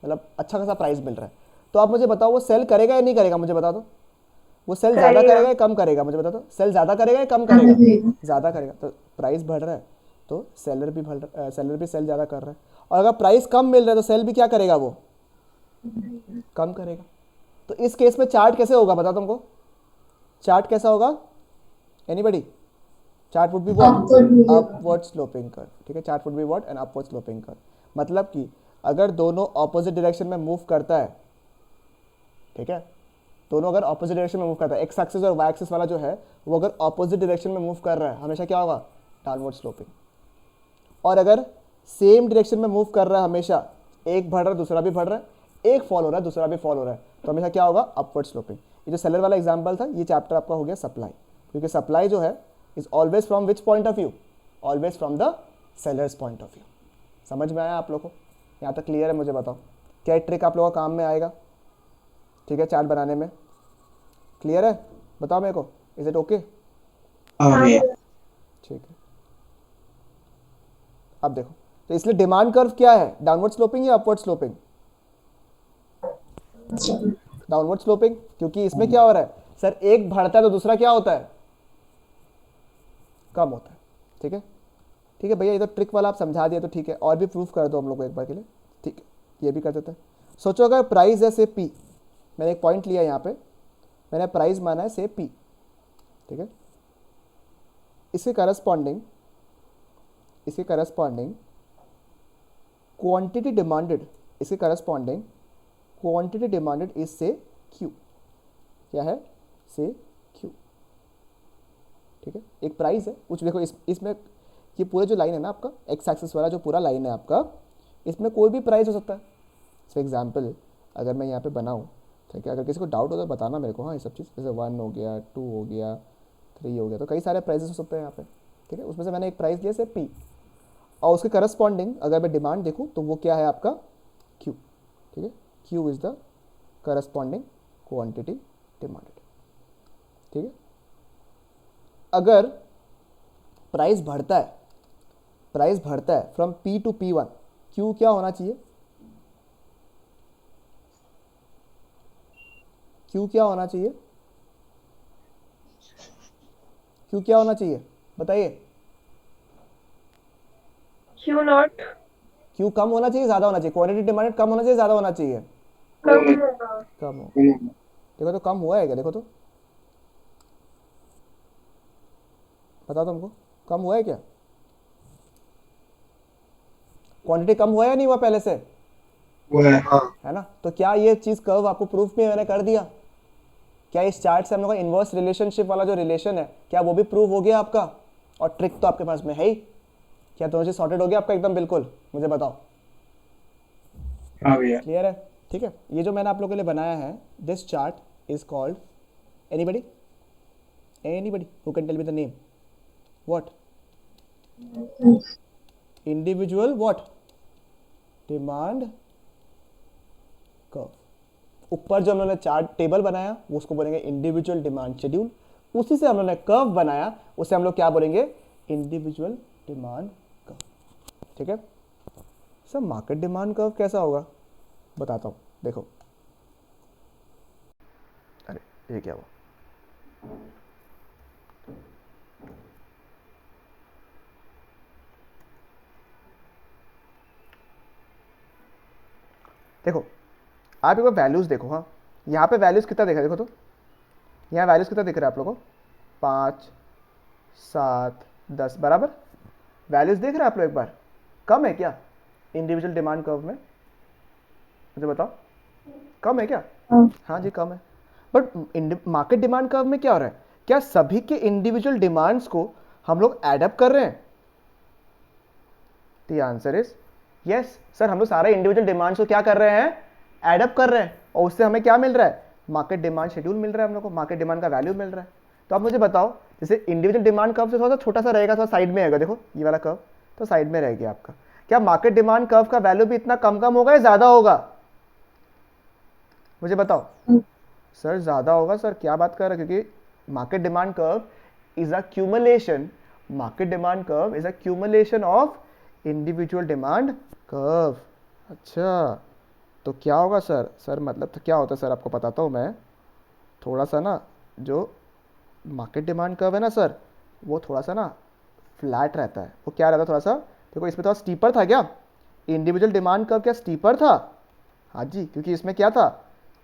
मतलब अच्छा खासा प्राइस मिल रहा है, तो आप मुझे बताओ वो सेल करेगा या नहीं करेगा? मुझे बता दो, वो सेल ज़्यादा करेगा या कम करेगा? मुझे बता दो, सेल ज़्यादा करेगा या कम करेगा? ज़्यादा करेगा। तो प्राइस बढ़ रहा है तो सेलर भी सेल ज़्यादा कर रहा है, और अगर प्राइस कम मिल रहा है तो सेल भी क्या करेगा, वो कम करेगा। तो इस केस में चार्ट कैसे होगा बता तुमको? चार्ट कैसा होगा? Anybody? Chart would be what? Upward sloping curve. ठीक है, chart would be what? An upward sloping curve. मतलब कि अगर दोनों ऑपोजिट डायरेक्शन में मूव करता है, ठीक है, दोनों अगर ऑपोजिट डायरेक्शन में मूव करता है, एक्स एक्सिस और वाई एक्सिस वाला जो है वो अगर ऑपोजिट डायरेक्शन में मूव कर रहा है हमेशा क्या होगा, डाउनवर्ड स्लोपिंग। और अगर सेम डायरेक्शन में मूव कर रहा है हमेशा, एक बढ़ रहा है दूसरा भी बढ़ रहा है, एक फॉल हो रहा है दूसरा भी फॉल हो रहा है, तो हमेशा क्या होगा, अपवर्ड स्लोपिंग। ये जो सेलर वाला एग्जांपल था, ये चैप्टर आपका हो गया सप्लाई, क्योंकि सप्लाई जो है is always from which point of view, always from the sellers point of view. समझ में आया आप लोगों को? यहाँ तक क्लियर है? मुझे बताओ क्या ट्रिक आप लोगों का काम में आएगा? ठीक है, चार्ट बनाने में क्लियर है? बताओ मेरे को, इज इट ओके? हाँ भैया। ठीक है, अब देखो, तो इसलिए डिमांड कर्व क्या है, डाउनवर्ड स्लोपिंग या अपवर्ड स्लोपिंग? डाउनवर्ड स्लोपिंग, क्योंकि इसमें क्या हो रहा है सर, एक बढ़ता है तो दूसरा क्या होता है, कम होता है। ठीक है, ठीक है भैया, ये तो ट्रिक वाला आप समझा दिया तो ठीक है, और भी प्रूफ कर दो हम लोग को एक बार के लिए। ठीक है, ये भी कर देते हैं। सोचो अगर प्राइस है से पी, मैंने एक पॉइंट लिया यहाँ पे, मैंने प्राइस माना है से पी, ठीक है, इसके करस्पॉन्डिंग क्वांटिटी डिमांडेड, इसके करस्पॉन्डिंग क्वांटिटी डिमांडेड इज से क्यू, क्या है, से क्यू। ठीक है, एक प्राइस है कुछ, देखो इसमें ये पूरा जो लाइन है ना आपका, एक्स एक्सिस वाला जो पूरा लाइन है आपका, इसमें कोई भी प्राइस हो सकता है। फॉर एग्जाम्पल अगर मैं यहाँ पे बनाऊँ, ठीक है, अगर किसी को डाउट हो तो बताना मेरे को, हाँ, ये सब चीज़, जैसे 1 हो गया, 2 हो गया, 3 हो गया, तो कई सारे प्राइजेस हो सकते हैं यहाँ पे। ठीक है, उसमें से मैंने एक प्राइस लिया से पी, और उसके करस्पॉन्डिंग अगर मैं डिमांड देखूँ तो वो क्या है आपका, क्यू। ठीक है, Q is the corresponding quantity demanded. ठीक है, अगर प्राइस बढ़ता है from P to P1, Q क्या होना चाहिए, क्यू क्या होना चाहिए, क्यू क्या होना चाहिए बताइए? क्यू नॉट, क्यू कम होना चाहिए, ज़्यादा होना चाहिए? क्वांटिटी डिमांडेड कम होना चाहिए, ज़्यादा होना चाहिए? कम होगा। कम हो। देखो तो कम हुआ है क्या, देखो तो, बताओ तुमको कम हुआ है क्या? क्वांटिटी कम हुआ या नहीं हुआ पहले से? वो है, हाँ। है ना? तो क्या ये चीज़ कर्व आपको प्रूफ में मैंने कर दिया? क्या इस चार्ट से हम लोग का इनवर्स रिलेशनशिप वाला जो रिलेशन है, क्या वो भी प्रूव हो गया आपका? और ट्रिक तो आपके पास में है ही। क्या दोनों चीज़ सॉर्टेड हो गया आपका एकदम बिल्कुल? मुझे बताओ, हाँ भैया। क्लियर है? ठीक है, ये जो मैंने आप लोगों के लिए बनाया है, this chart is called, anybody who can tell me the name, what? Individual what? Demand curve. ऊपर जो हम लोगों ने चार्ट टेबल बनाया वो उसको बोलेंगे इंडिविजुअल डिमांड शेड्यूल, उसी से हम लोगों ने कर्व बनाया उसे हम लोग क्या बोलेंगे, इंडिविजुअल डिमांड कर्व। ठीक है सर, मार्केट डिमांड कर्व कैसा होगा बताता हूँ, देखो। अरे ये क्या हुआ, देखो आप एक बार वैल्यूज देखो, हाँ यहाँ पे वैल्यूज कितना देखा, देखो तो यहाँ वैल्यूज कितना दिख रहा है आप लोगों को, 5, 7, 10 बराबर वैल्यूज देख रहे हैं आप लोग? एक बार कम है क्या इंडिविजुअल डिमांड कर्व में, मुझे बताओ कम है क्या? हाँ जी कम है। बट मार्केट डिमांड कर्व में क्या हो रहा है, क्या सभी के इंडिविजुअल डिमांड्स को हम लोग एडअप कर रहे हैं? The answer is yes sir, हम लोग सारे इंडिविजुअल डिमांड्स को क्या कर रहे हैं, एडअप कर रहे हैं, और उससे हमें क्या मिल रहा है, मार्केट डिमांड शेड्यूल मिल रहा है हम लोग को, मार्केट डिमांड का वैल्यू मिल रहा है। तो आप मुझे बताओ, जैसे इंडिविजुअल डिमांड कर्व से थोड़ा सा छोटा सा रहेगा, थोड़ा साइड में रहेगा, देखो ये वाला कर्व तो साइड में रहेगी आपका, क्या मार्केट डिमांड कर्व का वैल्यू भी इतना कम होगा या ज्यादा होगा, मुझे बताओ? सर ज्यादा होगा सर, क्या बात कर रहे हैं, क्योंकि market demand curve is a cumulation, market demand curve is a cumulation of individual demand curve. अच्छा तो क्या होगा सर? सर मतलब तो क्या होता है सर, आपको बताता हूँ मैं, थोड़ा सा ना जो मार्केट डिमांड कर्व है ना सर, वो थोड़ा सा ना फ्लैट रहता है, वो क्या रहता है थोड़ा सा, देखो इसमें थोड़ा स्टीपर था क्या, इंडिविजुअल डिमांड कर्व क्या स्टीपर था? हाँ जी, क्योंकि इसमें क्या था,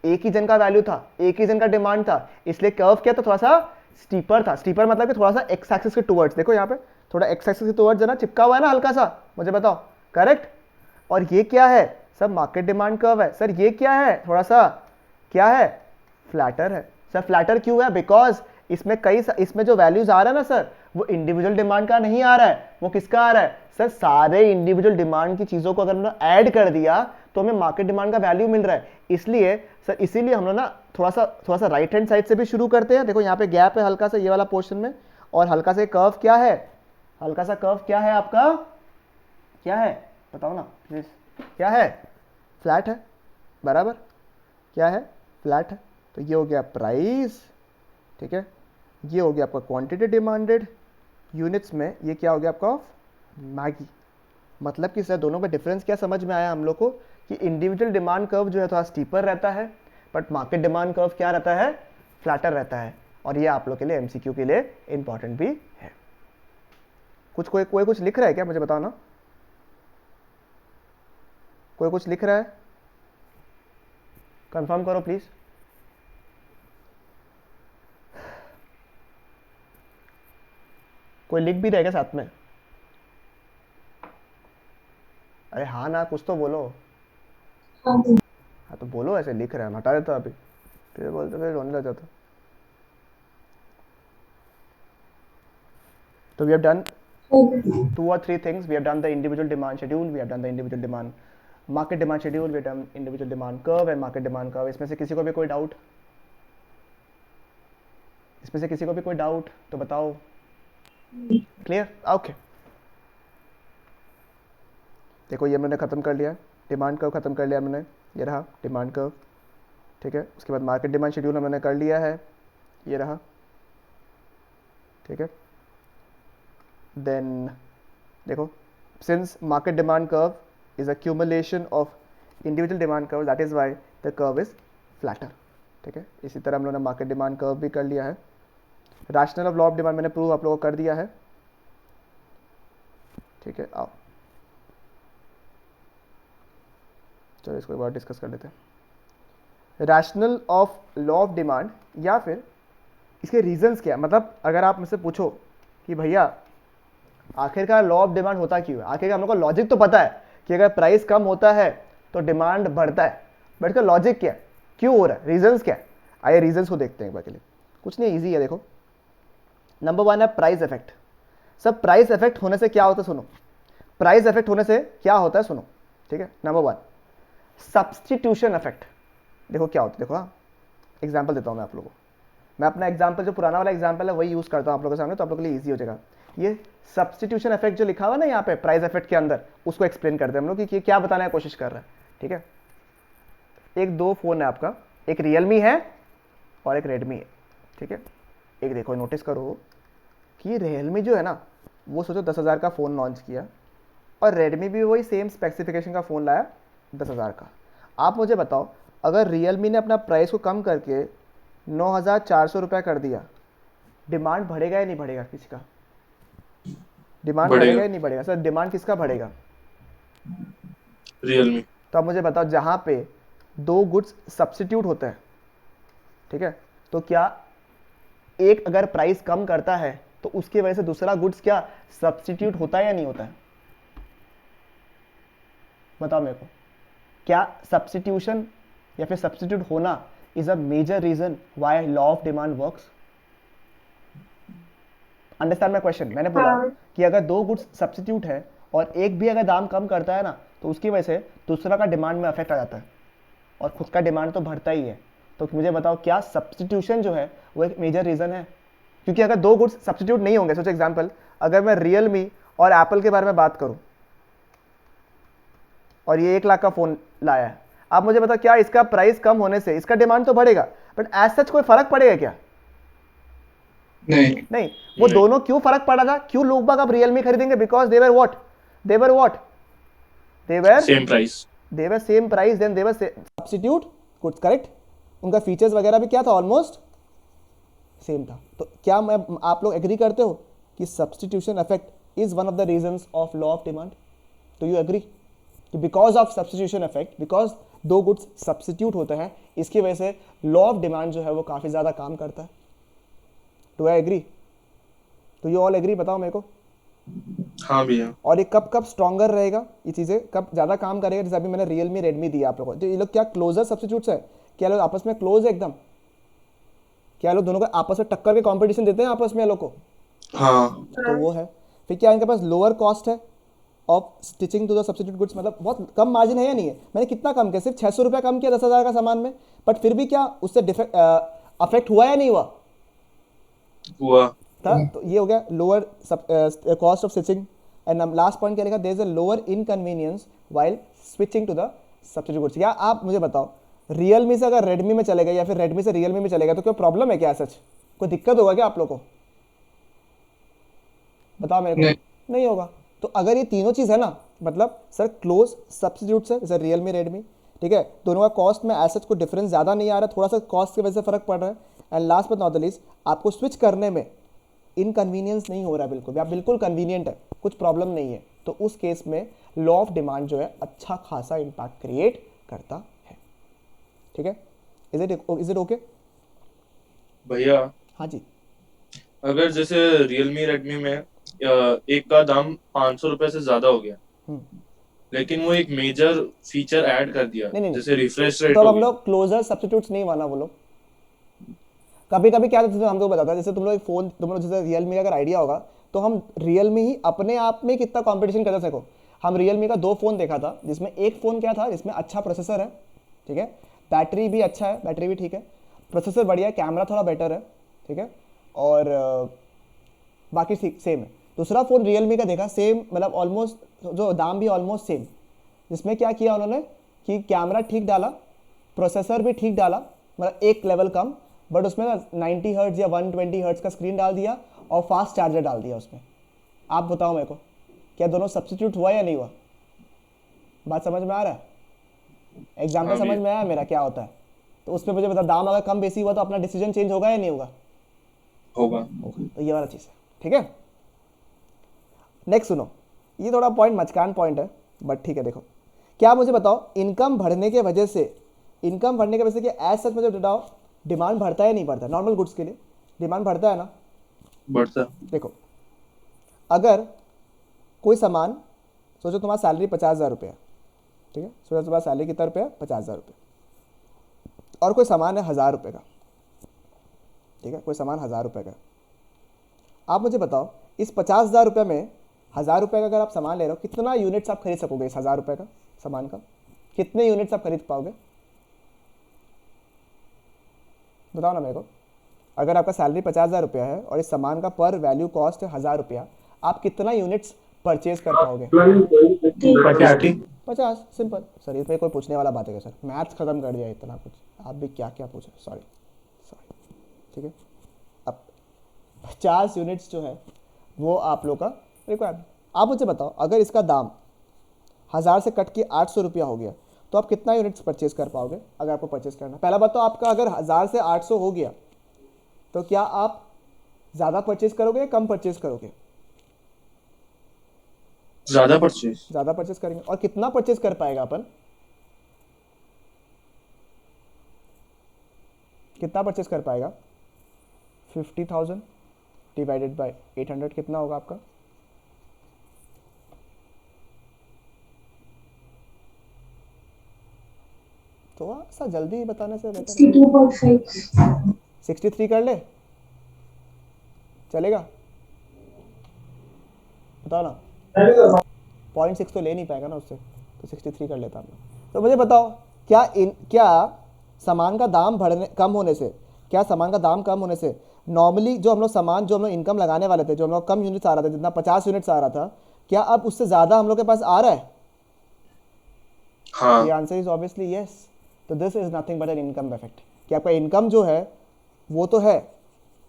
एक ही जन का वैल्यू था, एक ही जन का डिमांड था, इसलिए कर्व क्या था, थोड़ा सा स्टीपर था। स्टीपर मतलब कि थोड़ा सा एक्स एक्सिस के टुवर्ड्स, देखो यहाँ पे थोड़ा एक्स एक्सिस के टुवर्ड्स है ना, चिपका हुआ है ना हल्का सा, मुझे बताओ करेक्ट? और ये क्या है सर, मार्केट डिमांड कर्व है। सर ये क्या है, थोड़ा सा क्या है, फ्लैटर है सर। फ्लैटर क्यों है? बिकॉज इसमें जो वैल्यूज आ रहा है ना सर, वो इंडिविजुअल डिमांड का नहीं आ रहा है, वो किसका आ रहा है सर? सारे इंडिविजुअल डिमांड की चीज़ों को अगर हमने ऐड कर दिया तो हमें मार्केट डिमांड का वैल्यू मिल रहा है। इसलिए सर, इसीलिए हम लोग ना थोड़ा सा राइट हैंड साइड से भी शुरू करते हैं। देखो यहाँ पे गैप है हल्का सा, ये वाला पोर्शन में, और हल्का सा कर्व क्या है, हल्का सा कर्व क्या है आपका, क्या है बताओ ना प्लीज, क्या है? फ्लैट है, बराबर, क्या है? फ्लैट है। तो ये हो गया प्राइस, ठीक है, ये हो गया आपका क्वांटिटी डिमांडेड यूनिट्स में, ये क्या हो गया आपका मैगी। मतलब कि सर दोनों में डिफरेंस क्या समझ में आया हम लोग को कि इंडिविजुअल डिमांड कर्व जो है थोड़ा स्टीपर रहता है, बट मार्केट डिमांड कर्व क्या रहता है? फ्लैटर रहता है। और ये आप लोग के लिए एमसीक्यू के लिए इंपॉर्टेंट भी है। कोई कुछ लिख रहा है क्या? मुझे बताओ ना, कोई कुछ लिख रहा है? कंफर्म करो प्लीज। कोई लिख भी रहेगा साथ में? अरे हाँ ना, कुछ तो बोलो। हाँ तो बोलो, ऐसे लिख रहा है, हटा देता अभी, फिर बोलते फिर रोने लग जाता। तो we have done 2 or 3 things. We have done the individual demand schedule, we have done the individual demand market demand schedule, we have done individual demand curve and market demand curve. इसमें से किसी को भी कोई doubt? इसमें से किसी को भी कोई डाउट तो बताओ। क्लियर? ओके। देखो ये मैंने ख़त्म कर लिया, डिमांड कर्व ख़त्म कर लिया मैंने, ये रहा डिमांड कर्व, ठीक है। उसके बाद मार्केट डिमांड शेड्यूल मैंने कर लिया है, ये रहा, ठीक है। देन देखो, since market demand curve is accumulation of individual demand curve, that is why the curve is flatter, ठीक है। इसी तरह हम लोगों ने मार्केट डिमांड कर्व भी कर लिया है। Rational of law of demand मैंने प्रूव आप लोगों को कर दिया है, ठीक है। आओ चलो इसको एक बार डिस्कस कर लेते हैं। Rational of law of demand, या फिर इसके रीजंस क्या है। मतलब अगर आप मुझसे पूछो कि भैया आखिरकार लॉ ऑफ डिमांड होता क्यों है, आखिरकार हम लोग को लॉजिक तो पता है कि अगर प्राइस कम होता है तो डिमांड बढ़ता है, बट इसका लॉजिक क्या है, क्यों हो रहा है, रीजंस क्या है? आइए रीजंस को देखते हैं एक बार के लिए। कुछ नहीं, ईजी है। देखो नंबर 1 है प्राइस इफेक्ट। सब प्राइस इफेक्ट होने से क्या होता है सुनो, प्राइस इफेक्ट होने से क्या होता है सुनो, ठीक है। Number 1 substitution effect. देखो क्या होता है, देखो हाँ, एग्जाम्पल देता हूँ मैं आप लोगों को। मैं अपना एग्जाम्पल जो पुराना वाला एग्जाम्पल है वही यूज़ करता हूँ आप लोगों के सामने, तो आप लोगों के लिए ईजी हो जाएगा। ये सब्सटीट्यूशन इफेक्ट जो लिखा हुआ ना यहाँ पे प्राइस इफेक्ट के अंदर, उसको एक्सप्लेन करते हैं हम लोग कि क्या बताने की कोशिश कर रहा है, ठीक है। एक दो फ़ोन है आपका, एक रियलमी है और एक रेडमी है, ठीक है। एक देखो नोटिस करो कि रियलमी जो है ना, वो सोचो 10,000 का फ़ोन लॉन्च किया, और रेडमी भी वही सेम स्पेसिफिकेशन का फ़ोन लाया 10,000 का। आप मुझे बताओ, अगर रियलमी ने अपना प्राइस को कम करके 9,400 रुपये कर दिया, डिमांड बढ़ेगा या नहीं बढ़ेगा? किसी का डिमांड बढ़ेगा या नहीं बढ़ेगा? सर डिमांड किसका बढ़ेगा? रियलमी। तो आप मुझे बताओ, जहाँ पे दो गुड्स सब्स्टिट्यूट होते हैं, ठीक है, तो क्या एक अगर प्राइस कम करता है तो उसकी वजह से दूसरा गुड्स क्या सब्स्टिट्यूट होता है या नहीं होता है? बताओ मेरे को, क्या सब्स्टिट्यूशन या फिर सब्स्टिट्यूट होना is a major reason why law of demand works? Understand my question? मैंने बोला कि अगर दो गुड्स सब्स्टिट्यूट है और एक भी अगर दाम कम करता है ना, तो उसकी वजह से दूसरा का डिमांड में अफेक्ट आ जाता है, और खुद का डिमांड तो बढ़ता ही है। तो मुझे बताओ, क्या सब्स्टिट्यूशन जो है वो एक मेजर रीज़न है? क्योंकि अगर दो गुड्स सब्स्टिट्यूट नहीं होंगे, सोचो एग्जांपल, अगर मैं रियलमी और एप्पल के बारे में बात करूं, और ये 1 लाख का फ़ोन लाया है, आप मुझे बताओ क्या इसका प्राइस कम होने से इसका डिमांड तो बढ़ेगा, बट एज सच कोई फर्क पड़ेगा क्या? नहीं। वो दोनों क्यों फर्क पड़ा था, क्यों लोग बाग अब रियलमी खरीदेंगे? Because they were same price, same price, then they were substitute goods, correct. उनका फीचर्स वगैरह भी क्या था, ऑलमोस्ट सेम था। तो क्या आप लोग एग्री करते हो कि substitution effect is one of the reasons of law of demand? Do you agree कि because of substitution effect, because दो गुड्स सब्स्टिट्यूट होते हैं, इसकी वजह से लॉ ऑफ डिमांड जो है वो काफ़ी ज़्यादा काम करता है? Do I agree? तो यू ऑल एग्री? बताओ मेरे को। हाँ भैया। और ये कब कब स्ट्रॉन्गर रहेगा, ये चीज़ें कब ज़्यादा काम करेगा? जैसे अभी मैंने रियलमी रेडमी दिया आप लोगों को, तो ये लोग क्या क्लोजर सब्स्टिट्यूट्स है? क्या लोग आपस में क्लोज है एकदम? क्या लोग दोनों को आपस में टक्कर के कंपटीशन देते हैं आपस में ये लोग को? हाँ तो वो है। फिर क्या इनके पास लोअर कॉस्ट है of switching to the substitute goods, मतलब बहुत कम मार्जिन है या नहीं है? मैंने कितना कम किया, सिर्फ 600 रुपया कम किया 10,000 का सामान में, बट फिर भी क्या उससे अफेक्ट हुआ या नहीं हुआ हुआ। था? तो ये हो गया lower cost of switching. And last point क्या लिखा, there is a lower inconvenience while switching to the substitute goods. क्या आप मुझे बताओ, रियलमी से अगर रेडमी में चले गए या फिर रेडमी से रियलमी में चले गए तो कोई प्रॉब्लम है क्या? सच कोई दिक्कत होगा क्या आप लोग को? बताओ मेरे को। नहीं होगा। तो अगर ये तीनों चीज़ है ना, मतलब सर क्लोज सब्सिट्यूट है, जैसे रियलमी रेडमी, ठीक है, दोनों का कॉस्ट में एसेट को डिफरेंस ज़्यादा नहीं आ रहा, थोड़ा सा कॉस्ट की वजह से फर्क पड़ रहा है। And last but not the least, आपको स्विच करने में इनकन्वीनियंस नहीं हो रहा है बिल्कुल भी, आप बिल्कुल कन्वीनियंट है, कुछ प्रॉब्लम नहीं है, तो उस केस में लॉ ऑफ डिमांड जो है अच्छा खासा इम्पैक्ट क्रिएट करता है। ठीक है, इज इट ओके? भैया हाँ जी। अगर जैसे रियलमी रेडमी में एक का दाम 500 रुपए से ज्यादा हो गया, लेकिन वो एक मेजर फीचर ऐड कर दिया, नहीं, जैसे रिफ्रेश रेट तो हो हम गया। लोग क्लोजर सब्स्टिट्यूट्स नहीं माना वो लोग। कभी कभी क्या हम तो बताता है, जैसे तुम लोग एक फोन, तुम लोग जैसे रियलमी का अगर आइडिया होगा तो हम रियलमी ही अपने आप में कितना कंपटीशन कर सको। हम रियलमी का 2 फ़ोन देखा था, जिसमें एक फ़ोन क्या था जिसमें अच्छा प्रोसेसर है, ठीक है, बैटरी भी अच्छा है, बैटरी भी ठीक है, प्रोसेसर बढ़िया है, कैमरा थोड़ा बेटर है, ठीक है, और बाकी सेम है। दूसरा फ़ोन रियलमी का देखा, सेम मतलब ऑलमोस्ट, जो दाम भी ऑलमोस्ट सेम, जिसमें क्या किया उन्होंने कि कैमरा ठीक डाला, प्रोसेसर भी ठीक डाला, मतलब एक लेवल कम, बट उसमें ना 90 हर्ट्ज या 120 हर्ट्ज का स्क्रीन डाल दिया और फास्ट चार्जर डाल दिया उसमें। आप बताओ मेरे को, क्या दोनों सब्स्टिट्यूट हुआ या नहीं हुआ? बात समझ में आ रहा है? एग्जाम्पल समझ में आया मेरा क्या होता है? तो उसमें मुझे बता, दाम अगर कम बेसी हुआ तो अपना डिसीजन चेंज होगा या नहीं होगा? होगा। तो ये वाला चीज़ है, ठीक है। नेक्स्ट सुनो, ये थोड़ा पॉइंट मचकान पॉइंट है, बट ठीक है। देखो, क्या मुझे बताओ, इनकम बढ़ने के वजह से क्या एज सच मुझे बताओ, डिमांड बढ़ता है या नहीं बढ़ता? नॉर्मल गुड्स के लिए डिमांड बढ़ता है ना? बढ़ता। देखो, अगर कोई सामान, सोचो तुम्हारा सैलरी 50,000 रुपये है, ठीक है, सोचो तुम्हारा सैलरी कितना रुपये है? 50,000 रुपये, और कोई सामान है 1,000 रुपये का, ठीक है, कोई सामान 1,000 रुपये का। आप मुझे बताओ, इस 50,000 रुपये में 1,000 रुपये का अगर आप सामान ले रहे हो, कितना यूनिट्स आप खरीद सकोगे इस 1,000 रुपये का सामान का? कितने यूनिट्स आप खरीद पाओगे? बताओ ना मेरे को। अगर आपका सैलरी 50,000 रुपया है और इस सामान का पर वैल्यू कॉस्ट है 1,000 रुपया, आप कितना यूनिट्स परचेज कर पाओगे? 50। सिंपल सर, इसमें कोई पूछने वाला बात है क्या सर? मैथ्स खत्म कर दिया इतना कुछ, आप भी क्या क्या पूछ रहे? सॉरी, ठीक है। अब 50 यूनिट्स जो है वो आप लोग का रिक्वायरमेंट। आप मुझे बताओ, अगर इसका दाम 1,000 से कट के 800 रुपया हो गया तो आप कितना यूनिट्स परचेज कर पाओगे? अगर आपको परचेज करना, पहला बात तो आपका अगर 1,000 से 800 हो गया तो क्या आप ज़्यादा परचेज करोगे या कम परचेज करोगे? ज्यादा परचेज। ज़्यादा परचेज करेंगे। और कितना परचेज कर पाएगा अपन? कितना परचेज कर पाएगा? 50,000 डिवाइडेड बाय 800 कितना होगा आपका? थोड़ा सा जल्दी बताने से बेहतर है। 62.5 63 कर ले, चलेगा? बताओ ना। 0.6 तो ले नहीं पाएगा ना उससे, तो 63 कर लेता हूँ। तो मुझे बताओ, क्या सामान का दाम कम होने से नॉर्मली जो हम लोग इनकम लगाने वाले थे, जो हम लोग कम यूनिट्स आ रहा था, जितना 50 यूनिट्स आ रहा था, क्या अब उससे ज़्यादा हम लोग के पास आ रहा है? हाँ। The answer is obviously yes. तो this is nothing but an income effect, कि आपका इनकम जो है वो तो है,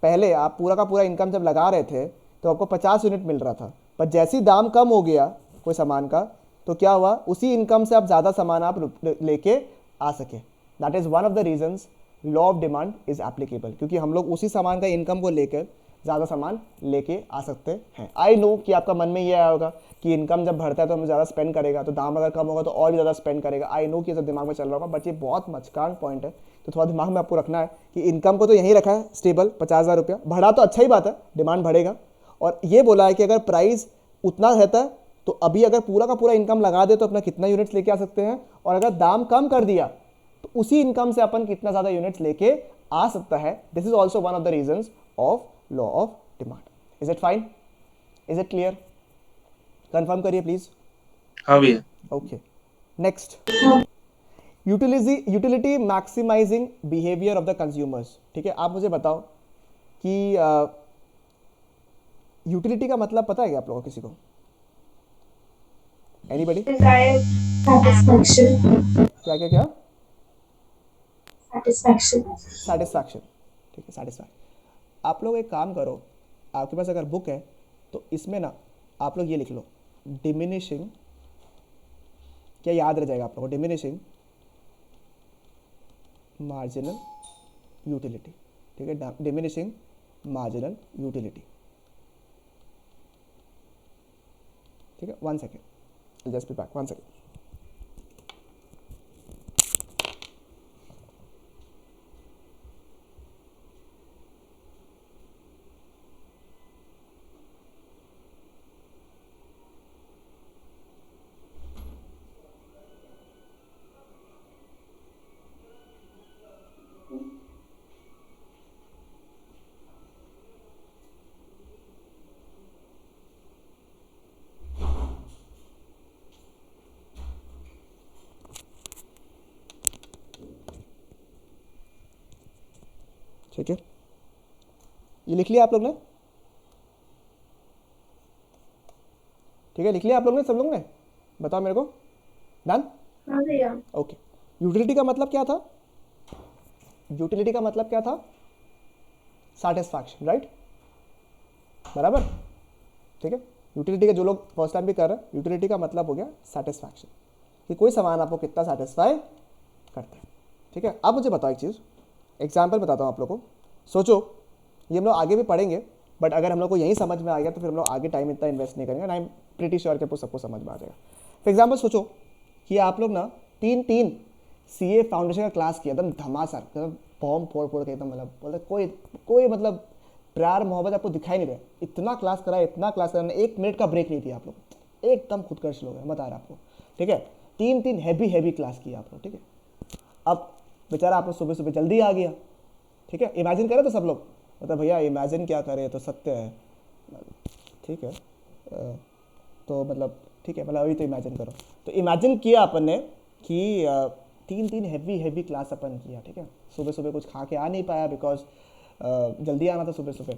पहले आप पूरा का पूरा इनकम जब लगा रहे थे तो आपको 50 यूनिट मिल रहा था, पर जैसे ही दाम कम हो गया कोई सामान का, तो क्या हुआ, उसी इनकम से आप ज़्यादा सामान आप लेके आ सके। That is one of the reasons law of demand is applicable, क्योंकि हम लोग उसी सामान का इनकम को लेकर ज़्यादा सामान लेके आ सकते हैं। आई नो कि आपका मन में ये आया होगा कि इनकम जब बढ़ता है तो हम ज़्यादा स्पेंड करेगा, तो दाम अगर कम होगा तो और भी ज़्यादा स्पेंड करेगा। आई नो कि ये सब दिमाग में चल रहा होगा, बट ये बहुत मचकान पॉइंट है, तो थोड़ा दिमाग में आपको रखना है कि इनकम को तो यहीं रखा है स्टेबल 50,000 रुपया, बढ़ा तो अच्छा ही बात है, डिमांड बढ़ेगा। और ये बोला है कि अगर प्राइस उतना रहता है तो अभी अगर पूरा का पूरा इनकम लगा दे तो अपना कितना यूनिट्स लेके आ सकते हैं, और अगर दाम कम कर दिया तो उसी इनकम से अपन कितना ज़्यादा यूनिट्स लेके आ सकता है. This is also one of the reasons of law of demand. Is it fine? Is it clear? Confirm करिए प्लीज. हाँ भैया. Okay, next, utility maximising behaviour of the consumers. ठीक है, आप मुझे बताओ कि यूटिलिटी का मतलब पता है क्या आप लोगों को, किसी को? एनीबडी? desired satisfaction, क्या क्या क्या? satisfaction, satisfaction. ठीक है, सेटिस्फैक्शन. आप लोग एक काम करो, आपके पास अगर बुक है तो इसमें ना आप लोग ये लिख लो, डिमिनिशिंग. क्या याद रह जाएगा आप लोगों को? Diminishing marginal utility. ठीक है, डिमिनिशिंग मार्जिनल यूटिलिटी. ठीक है, 1 second, just be back, 1 second. ठीक है, ये लिख लिया आप लोग ने? ठीक है, लिख लिया आप लोग ने, सब लोग ने? बताओ मेरे को. डन? हाँ भैया. ओके. यूटिलिटी का मतलब क्या था? यूटिलिटी का मतलब क्या था? Satisfaction, right? बराबर. ठीक है, यूटिलिटी का जो लोग फर्स्ट टाइम भी कर रहे हैं, यूटिलिटी का मतलब हो गया सेटिस्फैक्शन, कि कोई सामान आपको कितना सेटिस्फाई करता है. ठीक है, अब मुझे बताओ एक चीज़, एग्जाम्पल बताता हूँ आप लोग को. सोचो, ये हम लोग आगे भी पढ़ेंगे, बट अगर हम लोग को यही समझ में आ गया तो फिर हम लोग आगे टाइम इतना इन्वेस्ट नहीं करेंगे. आई एम प्रीटी श्योर कि आपको सबको समझ में आ जाएगा. फॉर एग्जाम्पल सोचो कि आप लोग ना तीन CA फाउंडेशन का क्लास किया, एकदम धमासा, मतलब बॉम्ब फोड़ के एकदम, मतलब बोलते कोई मतलब प्यार मोहब्बत आपको दिखाई नहीं रहा. इतना क्लास कराया, 1 मिनट का ब्रेक नहीं दिया आप लोग, एकदम खुदकर्श लोग हैं, बता रहा आपको. ठीक है, 3 हैवी क्लास किया आप लोग. ठीक है, अब बेचारा आप लोग सुबह सुबह जल्दी आ गया. ठीक है, इमेजिन करें तो सब लोग, मतलब भैया इमेजिन क्या करें, तो सत्य है. ठीक है, तो मतलब ठीक है, मतलब अभी तो इमेजिन करो. तो इमेजिन किया अपन ने कि 3 हैवी क्लास अपन किया. ठीक है, सुबह सुबह कुछ खा के आ नहीं पाया, बिकॉज जल्दी आना था सुबह सुबह.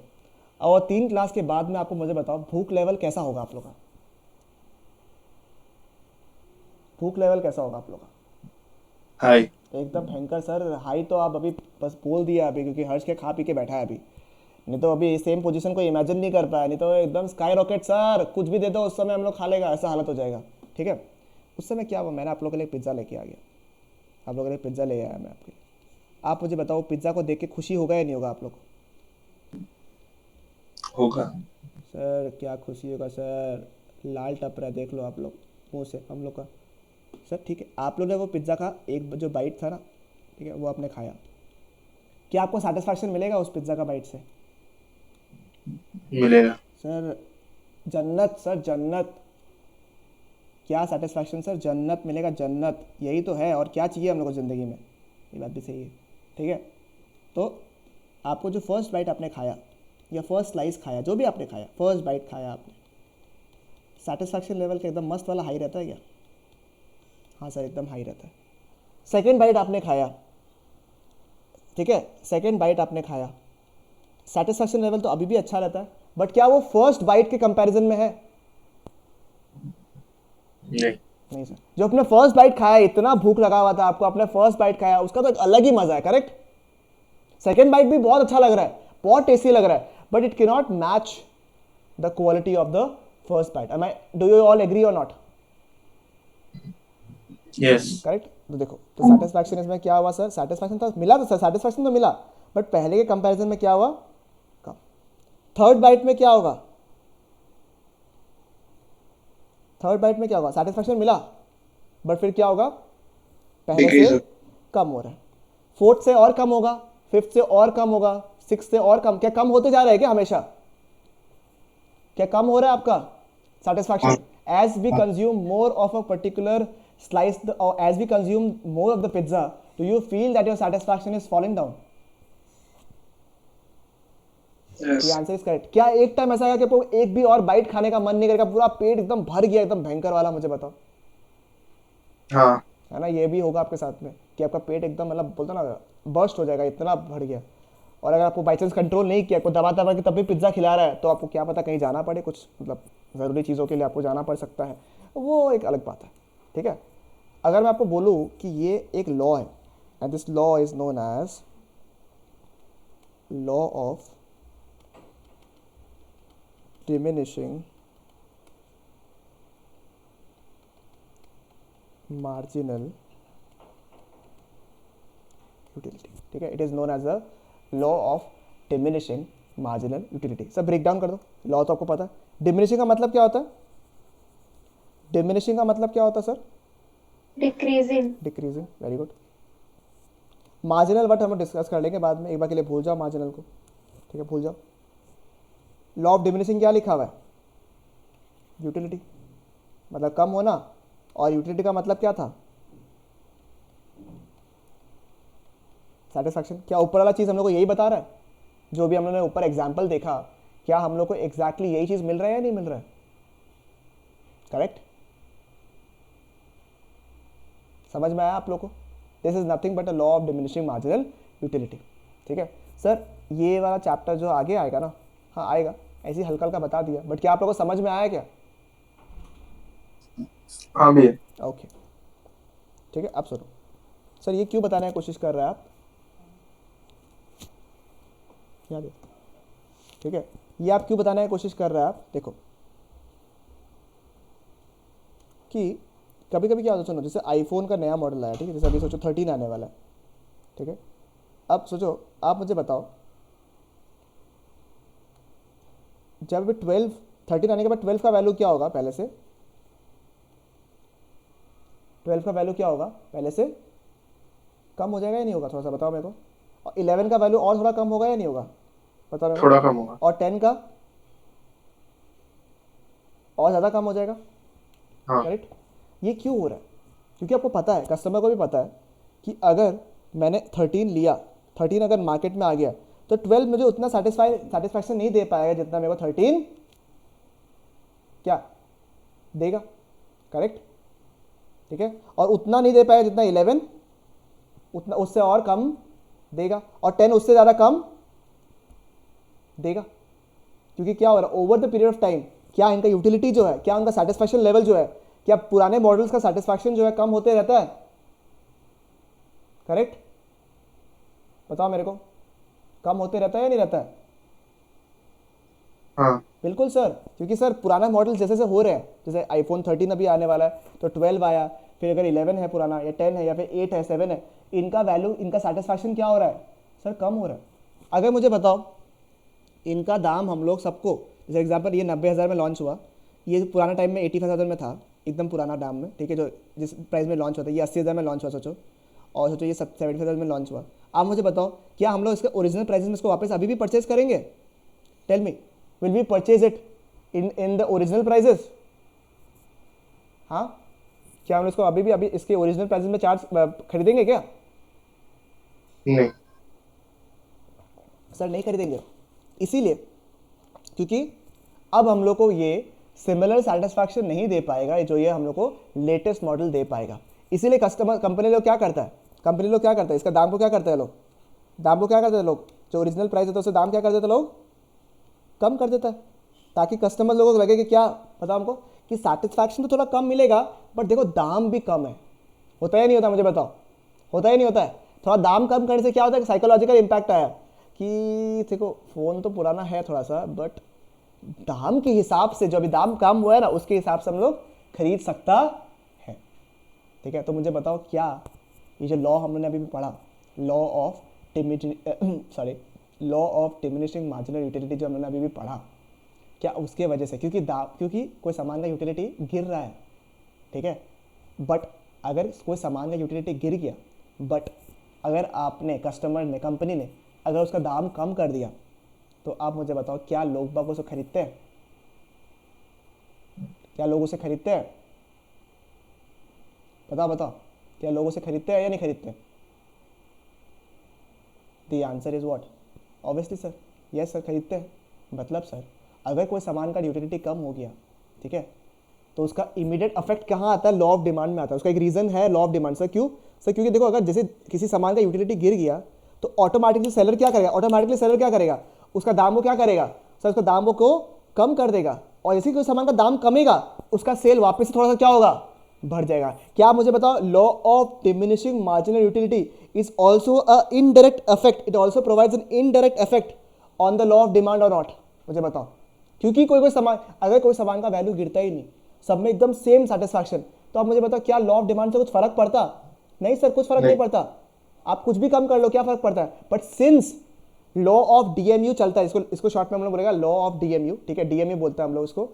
और 3 क्लास के बाद में आपको मुझे बताओ भूख लेवल कैसा होगा आप लोग का? भूख लेवल कैसा होगा आप लोग का? हाय. एकदम भयंकर सर. हाई तो आप अभी बस बोल दिया अभी, क्योंकि हर्ष के खा पी के बैठा है अभी, नहीं तो अभी सेम पोजीशन को इमेजिन नहीं कर पाया. नहीं तो एकदम स्काई रॉकेट सर, कुछ भी दे दो उस समय हम लोग खा लेगा, ऐसा हालत हो जाएगा. ठीक है, उस समय क्या हुआ, मैंने आप लोगों के लिए पिज़्ज़ा लेके आ गया. आप लोगों के लिए पिज़्ज़ा ले आया मैं आपके लिए. आप मुझे बताओ, पिज़्ज़ा को देख के खुशी होगा या नहीं होगा आप लोग? होगा. सर क्या खुशी होगा सर, लाल टप रहा है, देख लो आप लोग मुँह से हम लोग का. सर ठीक है, आप लोग ने वो पिज़्ज़ा का एक जो बाइट था ना, ठीक है, वो आपने खाया, क्या आपको सेटिस्फैक्शन मिलेगा उस पिज़्ज़ा का बाइट से? मिलेगा. सर जन्नत, सर जन्नत. क्या सेटिस्फैक्शन सर? जन्नत मिलेगा, जन्नत. यही तो है, और क्या चाहिए हम लोग को ज़िंदगी में? ये बात भी सही है. ठीक है, तो आपको जो फर्स्ट बाइट आपने खाया या फर्स्ट स्लाइस खाया, जो भी आपने खाया, फर्स्ट बाइट खाया आपने, सेटिस्फैक्शन लेवल का एकदम मस्त वाला हाई रहता है क्या? हाँ सर, एकदम हाई रहता है. सेकेंड बाइट आपने खाया, ठीक है, सेकेंड बाइट आपने खाया, सेटिस्फैक्शन लेवल तो अभी भी अच्छा रहता है, बट क्या वो फर्स्ट बाइट के कंपैरिजन में है? नहीं सर. जो अपने फर्स्ट बाइट खाया, इतना भूख लगा हुआ था आपको, आपने फर्स्ट बाइट खाया, उसका तो एक अलग ही मजा है. करेक्ट? सेकेंड बाइट भी बहुत अच्छा लग रहा है, बहुत टेस्टी लग रहा है, but it can not match the quality of the first bite. Do you all agree or not? Yes. Correct. तो देखो, तो सेटिस्फैक्शन इसमें क्या हुआ सर? सेटिस्फैक्शन तो मिला, तो सेटिस्फैक्शन तो मिला, बट पहले के कंपैरिजन में क्या हुआ? कम. थर्ड बाइट में क्या होगा? थर्ड बाइट में क्या होगा? सेटिस्फैक्शन मिला, बट फिर क्या होगा? पहले से कम हो रहा है. फोर्थ से और कम होगा, फिफ्थ से और कम होगा, सिक्स से और कम. क्या कम होते जा रहा है क्या हमेशा? क्या कम हो रहा है आपका satisfaction? As we consume more of a particular slice or as we consume more of the pizza, do you feel that your satisfaction is falling down? Yes. ये आंसर इज करेक्ट। क्या एक टाइम ऐसा आया कि आपको एक भी और बाइट खाने का मन नहीं करेगा, पूरा पेट एकदम भर गया, एकदम भयंकर वाला? मुझे बताओ, हाँ है ना? ये भी होगा आपके साथ में कि आपका पेट एकदम मतलब बोलता ना बर्स्ट हो जाएगा, इतना भर गया। और अगर आपको बाई चांस कंट्रोल नहीं किया, आपको दबा दबा के तब भी पिज्ज़ा खिला रहा है, तो आपको क्या पता कहीं जाना पड़े, कुछ मतलब ज़रूरी चीज़ों के लिए आपको जाना पड़ सकता है, वो एक अलग बात है। ठीक है, अगर मैं आपको बोलूँ कि ये एक लॉ है, and this law is known as law of diminishing marginal utility. ठीक है, it is known as a law of diminishing marginal utility. सब ब्रेक डाउन कर दो, लॉ तो आपको पता है। डिमिनिशिंग का मतलब क्या होता है? डिमिनिशिंग का मतलब क्या होता है sir? Decreasing. Decreasing, very good. Marginal word हम लोग डिस्कस कर लेंगे बाद में, एक बार के लिए भूल जाओ मार्जिनल को। ठीक है, भूल जाओ। लॉ ऑफ डिमिनिशिंग क्या लिखा हुआ है? यूटिलिटी, मतलब कम होना। और यूटिलिटी का मतलब क्या था? सेटिस्फैक्शन। क्या ऊपर वाला चीज़ हम लोग को यही बता रहा है? जो भी हम लोगों ने ऊपर एग्जाम्पल देखा, क्या हम लोग को एग्जैक्टली यही चीज़ मिल रहा है या नहीं मिल रहा है? करेक्ट? समझ में आया आप लोग को? This is nothing but a law of diminishing marginal utility. ठीक है सर, ये वाला चैप्टर जो आगे आएगा ना, हाँ आएगा, ऐसे ही हल्का हल्का बता दिया, बट क्या आप लोगों को समझ में आया क्या? हाँ भैया। ओके ठीक है, अब सुनो सर, ये क्यों बताने की कोशिश कर रहे हैं आप? याद है? ठीक है, ये आप क्यों बताने की कोशिश कर रहे हैं आप? देखो कि कभी कभी क्या होता है, सुनो, जैसे आईफोन का नया मॉडल आया, ठीक है, जैसे अभी सोचो 13 आने वाला है। ठीक है, अब सोचो, आप मुझे बताओ, जब भी 13 आने के बाद 12 का वैल्यू क्या होगा? पहले से 12 का वैल्यू क्या होगा? पहले से कम हो जाएगा या नहीं होगा? थोड़ा सा बताओ मेरे को। और 11 का वैल्यू और थोड़ा कम होगा या नहीं होगा? बताओ मेरे को। थोड़ा कम होगा। और 10 का और ज़्यादा कम हो जाएगा। हाँ करेक्ट? ये क्यों हो रहा है? क्योंकि आपको पता है, कस्टमर को भी पता है कि अगर मैंने 13 लिया, 13 अगर मार्केट में आ गया, तो 12 मुझे उतना सेटिस्फैक्शन नहीं दे पाएगा जितना मेरे को 13 क्या देगा। करेक्ट? ठीक है, और उतना नहीं दे पाएगा जितना 11, उतना उससे और कम देगा, और 10 उससे ज़्यादा कम देगा। क्योंकि क्या हो रहा है, over the period of time क्या इनका यूटिलिटी जो है, क्या उनका सेटिस्फैक्शन लेवल जो है, क्या पुराने मॉडल्स का सेटिस्फैक्शन जो है कम होते रहता है? करेक्ट? बताओ मेरे को, कम होते रहता है या नहीं रहता है? हाँ बिल्कुल सर, क्योंकि सर पुराना मॉडल जैसे जैसे हो रहे हैं, जैसे आईफोन 13 अभी आने वाला है, तो 12 आया, फिर अगर 11 है पुराना, या 10 है, या फिर 8 है, 7 है, इनका वैल्यू, इनका सेटिस्फैक्शन क्या हो रहा है सर? कम हो रहा है। अगर मुझे बताओ, इनका दाम हम लोग सबको, जैसे एग्जांपल ये 90,000 में लॉन्च हुआ, ये पुराना टाइम में 85,000 में था, एकदम पुराना दाम में, ठीक है, जो जिस प्राइस में लॉन्च होता है, ये 80,000 में लॉन्च हुआ सोचो, और सोचो ये 75,000 में लॉन्च हुआ। आप मुझे बताओ, क्या हम लोग इसके ओरिजिनल प्राइस में इसको वापस अभी भी परचेज करेंगे? Tell me, will we purchase it in the original prices? हाँ, क्या हम इसको अभी भी अभी इसके ओरिजिनल प्राइस में चार्ज खरीदेंगे क्या? नहीं। सर नहीं खरीदेंगे, इसीलिए क्योंकि अब हम लोग को ये सिमिलर सेटिस्फैक्शन नहीं दे पाएगा जो ये हम लोग को लेटेस्ट मॉडल दे पाएगा। इसीलिए कस्टमर कंपनी लोग क्या करता है, कंपनी लोग क्या करता है, इसका दाम को क्या करते हैं लोग, दाम को क्या करते हैं लोग, जो ओरिजिनल प्राइस है तो उससे दाम क्या कर देते हैं लोग, कम कर देता है, ताकि कस्टमर लोगों को लगे कि क्या पता हमको कि सेटिस्फैक्शन तो थोड़ा कम मिलेगा, बट देखो दाम भी कम है। होता है नहीं होता? मुझे बताओ, होता ही नहीं होता है? थोड़ा दाम कम करने से क्या होता है, साइकोलॉजिकल इम्पैक्ट आया कि देखो फ़ोन तो पुराना है थोड़ा सा, बट दाम के हिसाब से जो अभी दाम कम हुआ है ना, उसके हिसाब से हम लोग खरीद सकता है। ठीक है, तो मुझे बताओ, क्या ये जो लॉ हमने अभी भी पढ़ा, law of law of diminishing marginal utility जो हमने अभी भी पढ़ा, क्या उसके वजह से, क्योंकि कोई सामान का यूटिलिटी गिर रहा है, ठीक है, बट अगर कोई सामान का यूटिलिटी गिर गया, बट अगर आपने, कस्टमर ने, कंपनी ने अगर उसका दाम कम कर दिया, तो आप मुझे बताओ, क्या लोग बाग उसे खरीदते हैं? क्या लोग उसे खरीदते हैं? बताओ बताओ, क्या लोग उसे खरीदते हैं या नहीं खरीदते? The answer is what? Obviously sir, yes sir खरीदते हैं। मतलब सर अगर कोई सामान का यूटिलिटी कम हो गया, ठीक है, तो उसका इमीडिएट अफेक्ट कहाँ आता है? लॉ ऑफ डिमांड में आता है। उसका एक रीज़न है लॉ ऑफ डिमांड। सर क्यों? सर क्योंकि देखो अगर जैसे किसी सामान का यूटिलिटी गिर गया तो ऑटोमेटिकली सेलर क्या करेगा? उसका दाम वो क्या करेगा? सर उसका दाम वो को कम कर देगा, और जैसे कोई सामान का दाम कमेगा उसका सेल वापस से थोड़ा सा क्या होगा? बढ़ जाएगा। क्या आप मुझे बताओ, law of diminishing marginal utility is also a indirect effect, it also provides an indirect effect on the law of demand और नॉट? मुझे बताओ। क्योंकि कोई सामान, अगर कोई सामान का वैल्यू गिरता ही नहीं, सब में एकदम सेम सेटिस्फैक्शन, तो आप मुझे बताओ क्या लॉ ऑफ डिमांड से कुछ फर्क पड़ता? नहीं सर, कुछ फर्क नहीं पड़ता। आप कुछ भी कम कर लो, क्या फर्क पड़ता है? But since law of DMU चलता है, इसको शॉर्ट में हम लोग बोलेगा लॉ ऑफ डीएमयू, ठीक है, डीएमयू बोलते हैं हम लोग इसको।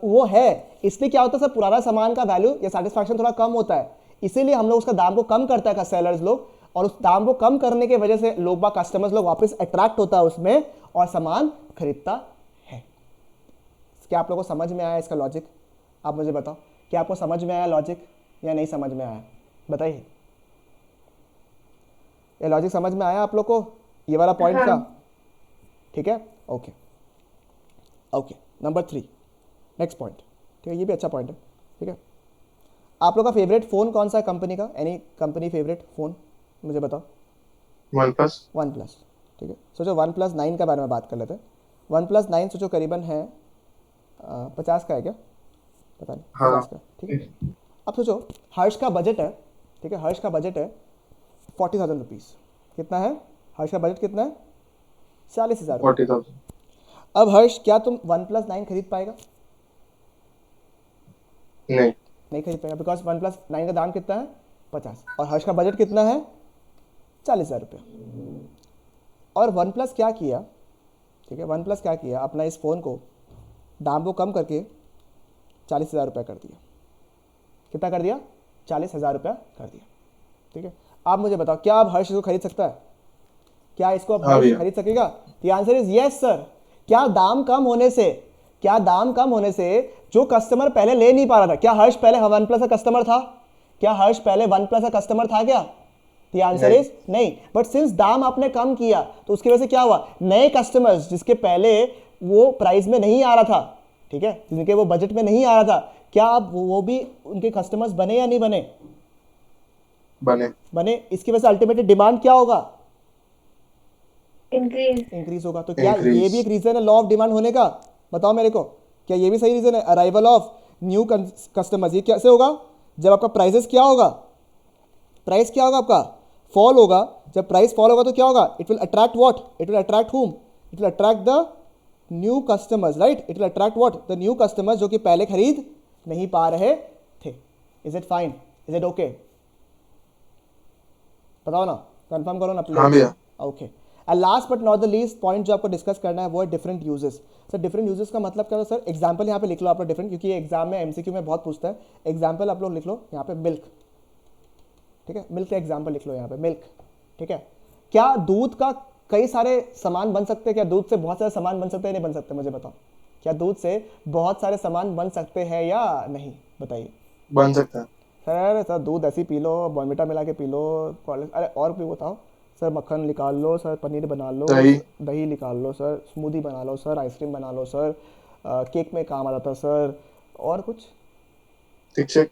वो है, इसलिए क्या होता है सर, पुराना सामान का वैल्यू या सेटिस्फैक्शन थोड़ा कम होता है, इसीलिए हम लोग उसका दाम को कम करता है सेलर्स लोग, और उस दाम को कम करने की वजह से लोग कस्टमर्स लोग वापस अट्रैक्ट होता है उसमें और सामान खरीदता है। क्या आप लोगों को समझ में आया इसका लॉजिक? आप मुझे बताओ, क्या आपको समझ में आया लॉजिक या नहीं समझ में आया? बताइए, ये लॉजिक समझ में आया आप लोग को, ये वाला पॉइंट हाँ। का? ठीक है, okay okay. Number 3, next point, ठीक है, ये भी अच्छा पॉइंट है, ठीक है। आप लोग का फेवरेट फ़ोन कौन सा है कंपनी का? एनी कंपनी फेवरेट फ़ोन मुझे बताओ। वन प्लस, ठीक है। सोचो OnePlus 9 के बारे में बात कर लेते हैं। OnePlus 9 सोचो करीबन है 50 का है क्या? पता नहीं, हाँ। 50 का, ठीक है। अब सोचो हर्ष का बजट है, ठीक है, हर्ष का बजट है 40,000 रुपीज़। कितना है हर्ष का बजट? कितना है? 40,000 रुपये। 40,000 अब हर्ष, क्या तुम OnePlus 9 खरीद पाएगा? नहीं। नहीं खरीद पाएगा, बिकॉज OnePlus 9 का दाम कितना है? 50, और हर्ष का बजट कितना है? 40,000 रुपये। और OnePlus क्या किया, ठीक है, OnePlus क्या किया, अपना इस फ़ोन को दाम को कम करके 40,000 रुपये कर दिया। कितना कर दिया? 40,000 रुपया कर दिया, ठीक है। आप मुझे बताओ, क्या अब हर्ष इसको खरीद सकता है? क्या इसको अब हाँ हर्ष भैया। खरीद सकेगा? The answer is yes sir. क्या दाम कम होने से जो कस्टमर पहले ले नहीं पा रहा था, क्या हर्ष पहले OnePlus का कस्टमर था? क्या हर्ष पहले OnePlus का कस्टमर था क्या? द आंसर इज नहीं। बट सिंस दाम आपने कम किया तो उसकी वजह से क्या हुआ? नए कस्टमर्स जिसके पहले वो प्राइस में नहीं आ रहा था, ठीक है, जिनके वो बजट में नहीं आ रहा था, क्या अब वो भी उनके कस्टमर्स बने या नहीं बने? बने। इसकी वजह से अल्टीमेटली डिमांड क्या होगा? इंक्रीज होगा। तो क्या ये भी एक रीजन है लॉ ऑफ डिमांड होने का? बताओ मेरे को, क्या ये भी सही रीजन है? अराइवल ऑफ न्यू कस्टमर्स, ये कैसे होगा? जब आपका प्राइसेस क्या होगा? प्राइस क्या होगा आपका? फॉल होगा। जब प्राइस फॉल होगा तो क्या होगा? It will attract what? It will attract whom? It will attract the new customers, right? It will attract what? The new customers जो कि पहले खरीद नहीं पा रहे थे। Is it fine? Is it okay? बताओ ना, कंफर्म करो ना प्लीज। हाँ भैया। Okay. And last but not the least point जो आपको डिस्कस करना है वो है different uses. Sir different uses का मतलब क्या है सर? एग्जांपल यहाँ पे लिख लो आप लोग डिफरेंट, क्योंकि ये एग्जाम में एमसीक्यू में बहुत पूछता है। एग्जांपल आप लोग लिख लो यहाँ पे मिल्क, ठीक है, मिल्क का एग्जांपल लिख लो यहाँ पे मिल्क, ठीक है। क्या दूध का कई सारे सामान बन सकते हैं? क्या दूध से बहुत सारे सामान बन सकते हैं, नहीं बन सकते? मुझे बताओ, क्या दूध से बहुत सारे सामान बन सकते हैं या नहीं? बताइए। बन सकता है। सर दूध ऐसी पी लो, बॉर्नविटा मिला के पी लो, अरे और भी बताओ सर, मक्खन निकाल लो सर, पनीर बना लो, दही निकाल लो सर, स्मूदी बना लो सर, आइसक्रीम बना लो सर, केक में काम आ जाता सर, और कुछ? Thick shake.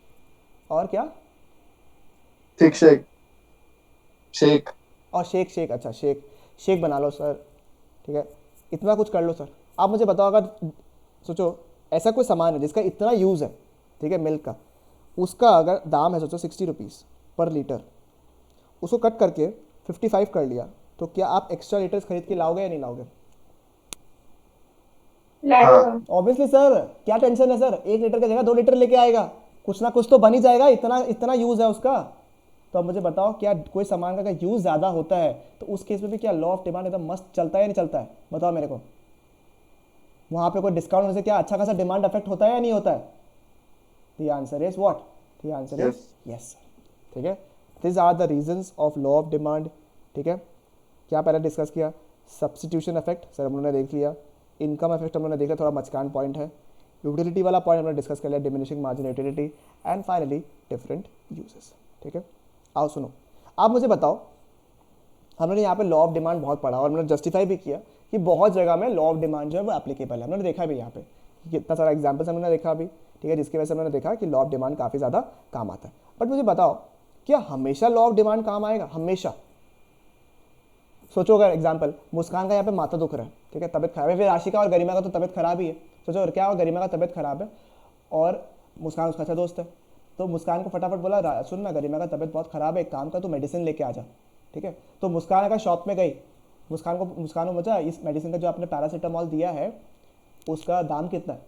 और क्या? Thick shake. शेक। और शेक, अच्छा शेक बना लो सर, ठीक है, इतना कुछ कर लो सर। आप मुझे बताओ, अगर सोचो ऐसा कोई सामान है जिसका इतना यूज़ है, ठीक है, मिल्क का, उसका अगर दाम है सोचो 60 रुपीज़ पर लीटर, उसको कट करके 55 कर लिया, तो क्या आप एक्स्ट्रा लीटर्स खरीद के लाओगे या नहीं लाओगे? ऑब्वियसली सर, क्या टेंशन है सर? 1 लीटर की जगह 2 लीटर लेके आएगा, कुछ ना कुछ तो बन ही जाएगा, इतना यूज़ है उसका। तो अब मुझे बताओ, क्या कोई सामान का अगर यूज़ ज़्यादा होता है तो उस केस में भी क्या लॉ ऑफ डिमांड एकदम मस्त चलता है या नहीं चलता है? बताओ मेरे को। वहाँ पे कोई डिस्काउंट होने से क्या अच्छा खासा डिमांड अफेक्ट होता है या नहीं होता है? The answer is what? The answer is yes, ठीक है। This are the reasons of law of demand, ठीक है। क्या पहले डिस्कस किया? सब्स्टिट्यूशन इफेक्ट सर हम लोगों ने देख लिया, इनकम इफेक्ट हम लोगों ने देखा, थोड़ा मचकान पॉइंट है, यूटिलिटी वाला पॉइंट हमने डिस्कस कर लिया, diminishing margin utility, and finally different uses, ठीक है। आओ सुनो, आप मुझे बताओ, हमने यहाँ पे लॉ ऑफ डिमांड बहुत पढ़ा और हमने जस्टिफाई भी किया कि बहुत जगह में लॉ ऑफ डिमांड जो है वो एप्लीकेबल है। हमने देखा भी यहाँ पे कितना सारा एग्जाम्पल्स हमने देखा अभी, ठीक है, जिसकी वजह से हमने देखा कि लॉ ऑफ डिमांड काफ़ी ज़्यादा काम आता है। बट मुझे बताओ क्या हमेशा लॉ ऑफ डिमांड काम आएगा? हमेशा? सोचो अगर एग्जाम्पल मुस्कान का यहाँ पे माथा दुख रहा है, ठीक है, तबियत खराब है, फिर आशिका और गरिमा का तो तबियत खराब ही है। सोचो और क्या हो, गरिमा का तबियत खराब है और मुस्कान उसका अच्छा दोस्त है, तो मुस्कान को फटाफट बोला सुन ना गरिमा का तबियत बहुत खराब है, एक काम कर तू मेडिसिन लेके आ जा, ठीक है। तो मुस्कान अगर शॉप में गई, मुस्कान को पूछा इस मेडिसिन का जो आपने पैरासीटामॉल दिया है उसका दाम कितना है?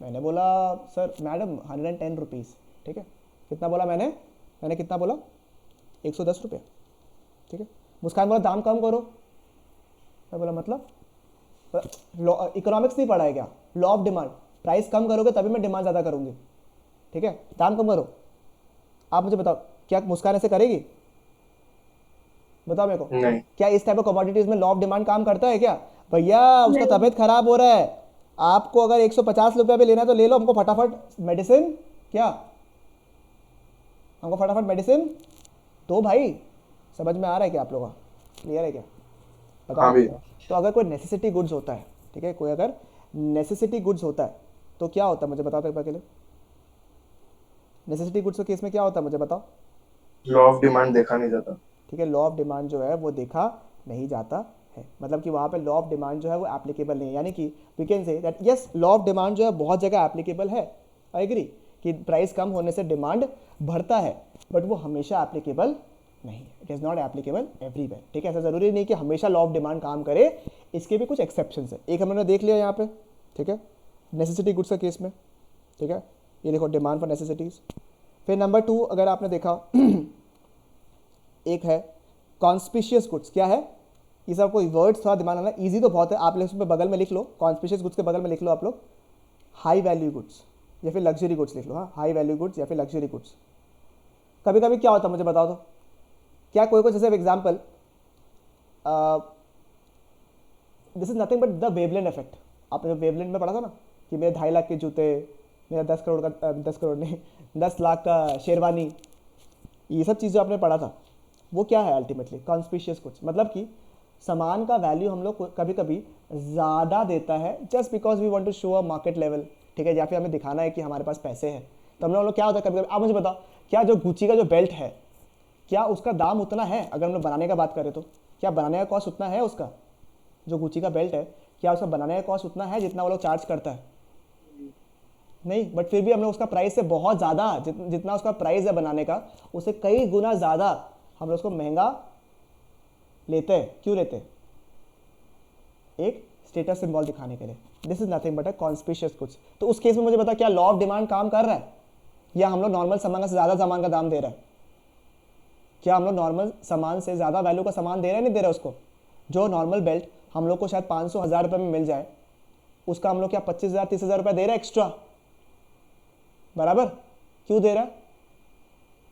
मैंने बोला सर मैडम 110 रुपीज़, ठीक है। कितना बोला मैंने कितना बोला? 110 रुपये, ठीक है। मुस्कान बोला दाम कम करो। मैं बोला मतलब इकोनॉमिक्स नहीं पढ़ा है क्या? लॉ ऑफ डिमांड, प्राइस कम करोगे तभी मैं डिमांड ज़्यादा करूँगी, ठीक है, दाम कम करो। आप मुझे बताओ क्या मुस्कान ऐसे करेगी? बताओ मेरे को, नहीं। क्या इस टाइप ऑफ कमोडिटीज में लॉ ऑफ डिमांड काम करता है क्या? भैया उसका तबीयत खराब हो रहा है, आपको अगर 150 रुपया भी लेना है तो ले लो, हमको फटाफट मेडिसिन, क्या हमको फटाफट मेडिसिन तो भाई समझ में आ रहा है क्या आप लोगों का? क्लियर है क्या? बताओ। हाँ भैया। तो अगर कोई नेसेसिटी गुड्स होता है, ठीक है, कोई अगर नेसेसिटी गुड्स होता है तो क्या होता है मुझे बताओ तो एक बार के लिए। नेसेसिटी गुड्स के केस में क्या होता है मुझे बताओ। लॉ ऑफ डिमांड देखा नहीं जाता। ठीक है, लॉ ऑफ डिमांड जो है वो देखा नहीं जाता है, मतलब कि वहाँ पे लॉ ऑफ डिमांड जो है वो एप्लीकेबल नहीं है। यानी कि we can say that yes law of demand जो है बहुत जगह एप्लीकेबल है, आई एग्री कि प्राइस कम होने से डिमांड बढ़ता है, बट वो हमेशा एप्लीकेबल नहीं है। It is not applicable everywhere, ठीक है। ऐसा ज़रूरी नहीं कि हमेशा लॉ ऑफ डिमांड काम करे, इसके भी कुछ एक्सेप्शंस है। एक हमने देख लिया यहाँ पे, ठीक है, नेसेसिटी गुड्स का केस में, ठीक है, ये देखो डिमांड फॉर नेसेसिटीज़। फिर नंबर 2 अगर आपने देखा एक है कॉन्स्पिशियस गुड्स। क्या है ये? सब कोई वर्ड्स थोड़ा दिमाग लगाना, इजी तो बहुत है, आप लोग उसमें बगल में लिख लो, कॉन्स्पिशियस गुड्स के बगल में लिख लो आप लोग हाई वैल्यू गुड्स या फिर लग्जरी गुड्स लिख लो। हाँ, हाई वैल्यू गुड्स या फिर लग्जरी गुड्स। कभी कभी क्या होता है मुझे बताओ तो, क्या कोई जैसे example this is nothing but the wavelength effect. आपने जो वेवलेंथ में पढ़ा था ना कि मेरे 2.5 लाख के जूते, मेरा 10 करोड़ का 10 करोड़ नहीं 10 लाख का शेरवानी, ये सब चीज़ें आपने पढ़ा था, वो क्या है अल्टीमेटली? Conspicuous goods. मतलब कि सामान का वैल्यू हम लोग कभी कभी ज़्यादा देता है just because we want to show a market level, ठीक है, या फिर हमें दिखाना है कि हमारे पास पैसे हैं। तो हम लोग क्या होता है कभी कभी, आप मुझे बताओ क्या जो गुच्ची का जो बेल्ट है क्या उसका दाम उतना है? अगर हम लोग बनाने का बात करें तो क्या बनाने का कॉस्ट उतना है उसका? जो गुच्ची का बेल्ट है क्या उसका बनाने का कॉस्ट उतना है जितना वो लोग चार्ज करता है? नहीं, बट फिर भी हम लोग उसका प्राइस से बहुत ज़्यादा, जितना उसका प्राइस है बनाने का उससे कई गुना ज़्यादा हम लोग उसको महंगा लेते हैं। क्यों लेते हैं? एक स्टेटस सिंबल दिखाने के लिए। This is nothing but a conspicuous goods. तो उस केस में मुझे बता क्या लॉ ऑफ डिमांड काम कर रहा है या हम लोग नॉर्मल सामान से ज़्यादा सामान का दाम दे रहा है? क्या हम लोग नॉर्मल सामान से ज़्यादा वैल्यू का सामान दे रहे हैं नहीं दे रहे उसको? जो नॉर्मल बेल्ट हम लोग को शायद 500-1000 रुपये में मिल जाए उसका हम लोग क्या 25,000-30,000 रुपये दे रहे हैं एक्स्ट्रा, बराबर? क्यों दे रहा है?